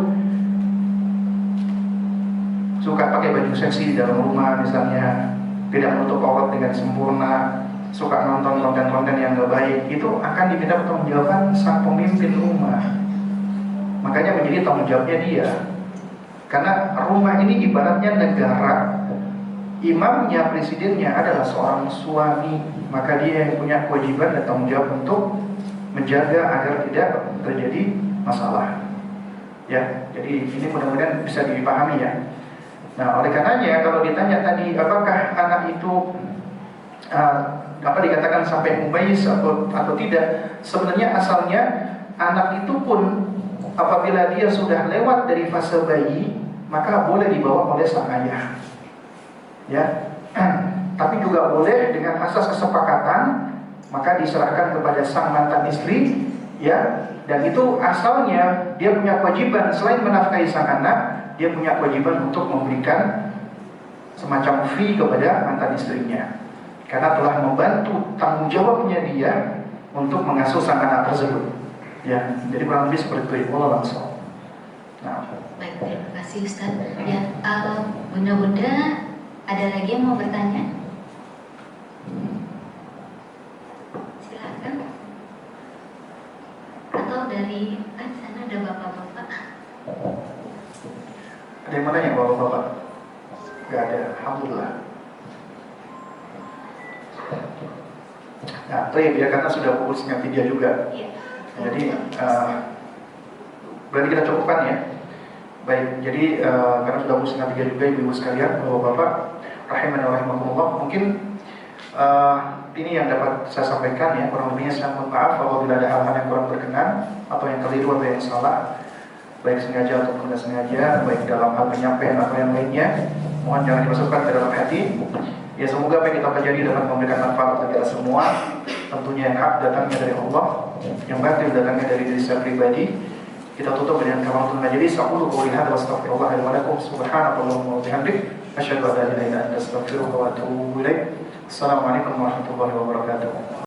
suka pakai baju seksi di dalam rumah misalnya, tidak menutup aurat dengan sempurna, suka nonton konten-konten yang gak baik, itu akan diminta pertanggungjawaban sang pemimpin rumah. Makanya menjadi tanggung jawabnya dia. Karena rumah ini ibaratnya negara, imamnya, presidennya adalah seorang suami, maka dia yang punya kewajiban dan tanggung jawab untuk menjaga agar tidak terjadi masalah. Ya, jadi ini mudah-mudahan bisa dipahami ya. Nah, oleh karenanya kalau ditanya tadi apakah anak itu dikatakan sampai mumayyiz atau tidak, sebenarnya asalnya anak itu pun apabila dia sudah lewat dari fase bayi, maka boleh dibawa oleh sang ayah. Ya, tapi juga boleh dengan asas kesepakatan, maka diserahkan kepada sang mantan istri, ya. Dan itu asalnya dia punya kewajiban selain menafkahi sang anak, dia punya kewajiban untuk memberikan semacam fee kepada mantan istrinya, karena telah membantu tanggung jawabnya dia untuk mengasuh sang anak tersebut. Ya, jadi kurang lebih seperti itu. Allah langsung. Nah. Baik, terima kasih Ustaz. Ya, bunda-bunda ada lagi yang mau bertanya? Silakan. Atau dari sana ada bapak-bapak? Ada yang mana ya bapak-bapak? Gak ada, alhamdulillah. Nah, itu ya karena sudah pukul 3:30 juga. Iya. Jadi berarti kita cukupkan ya. Baik, jadi karena sudah pukul 3:30 juga ibu-ibu sekalian, bapak-bapak, rahimani wa rahimakumullah, mungkin ini yang dapat saya sampaikan ya. Kurang lebihnya saya mohon maaf apabila ada hal-hal yang kurang berkenan atau yang keliru atau yang salah, baik sengaja ataupun tidak sengaja, baik dalam hal penyampaian atau yang lainnya, mohon jangan dimasukkan ke dalam hati. Ya, semoga apa yang kita pelajari dapat memberikan manfaat bagi kita semua. Tentunya yang hak datangnya dari Allah, yang batil datangnya dari diri saya pribadi. Kita tutup dengan kafaratul majelis. Aqulu qouli hadza wa astaghfirullah li wa lakum. Subhanakallahumma wa bihamdik, asyhadu an la ilaha illa anta, astaghfiruka wa atubu ilaik. Assalamualaikum warahmatullahi wabarakatuh.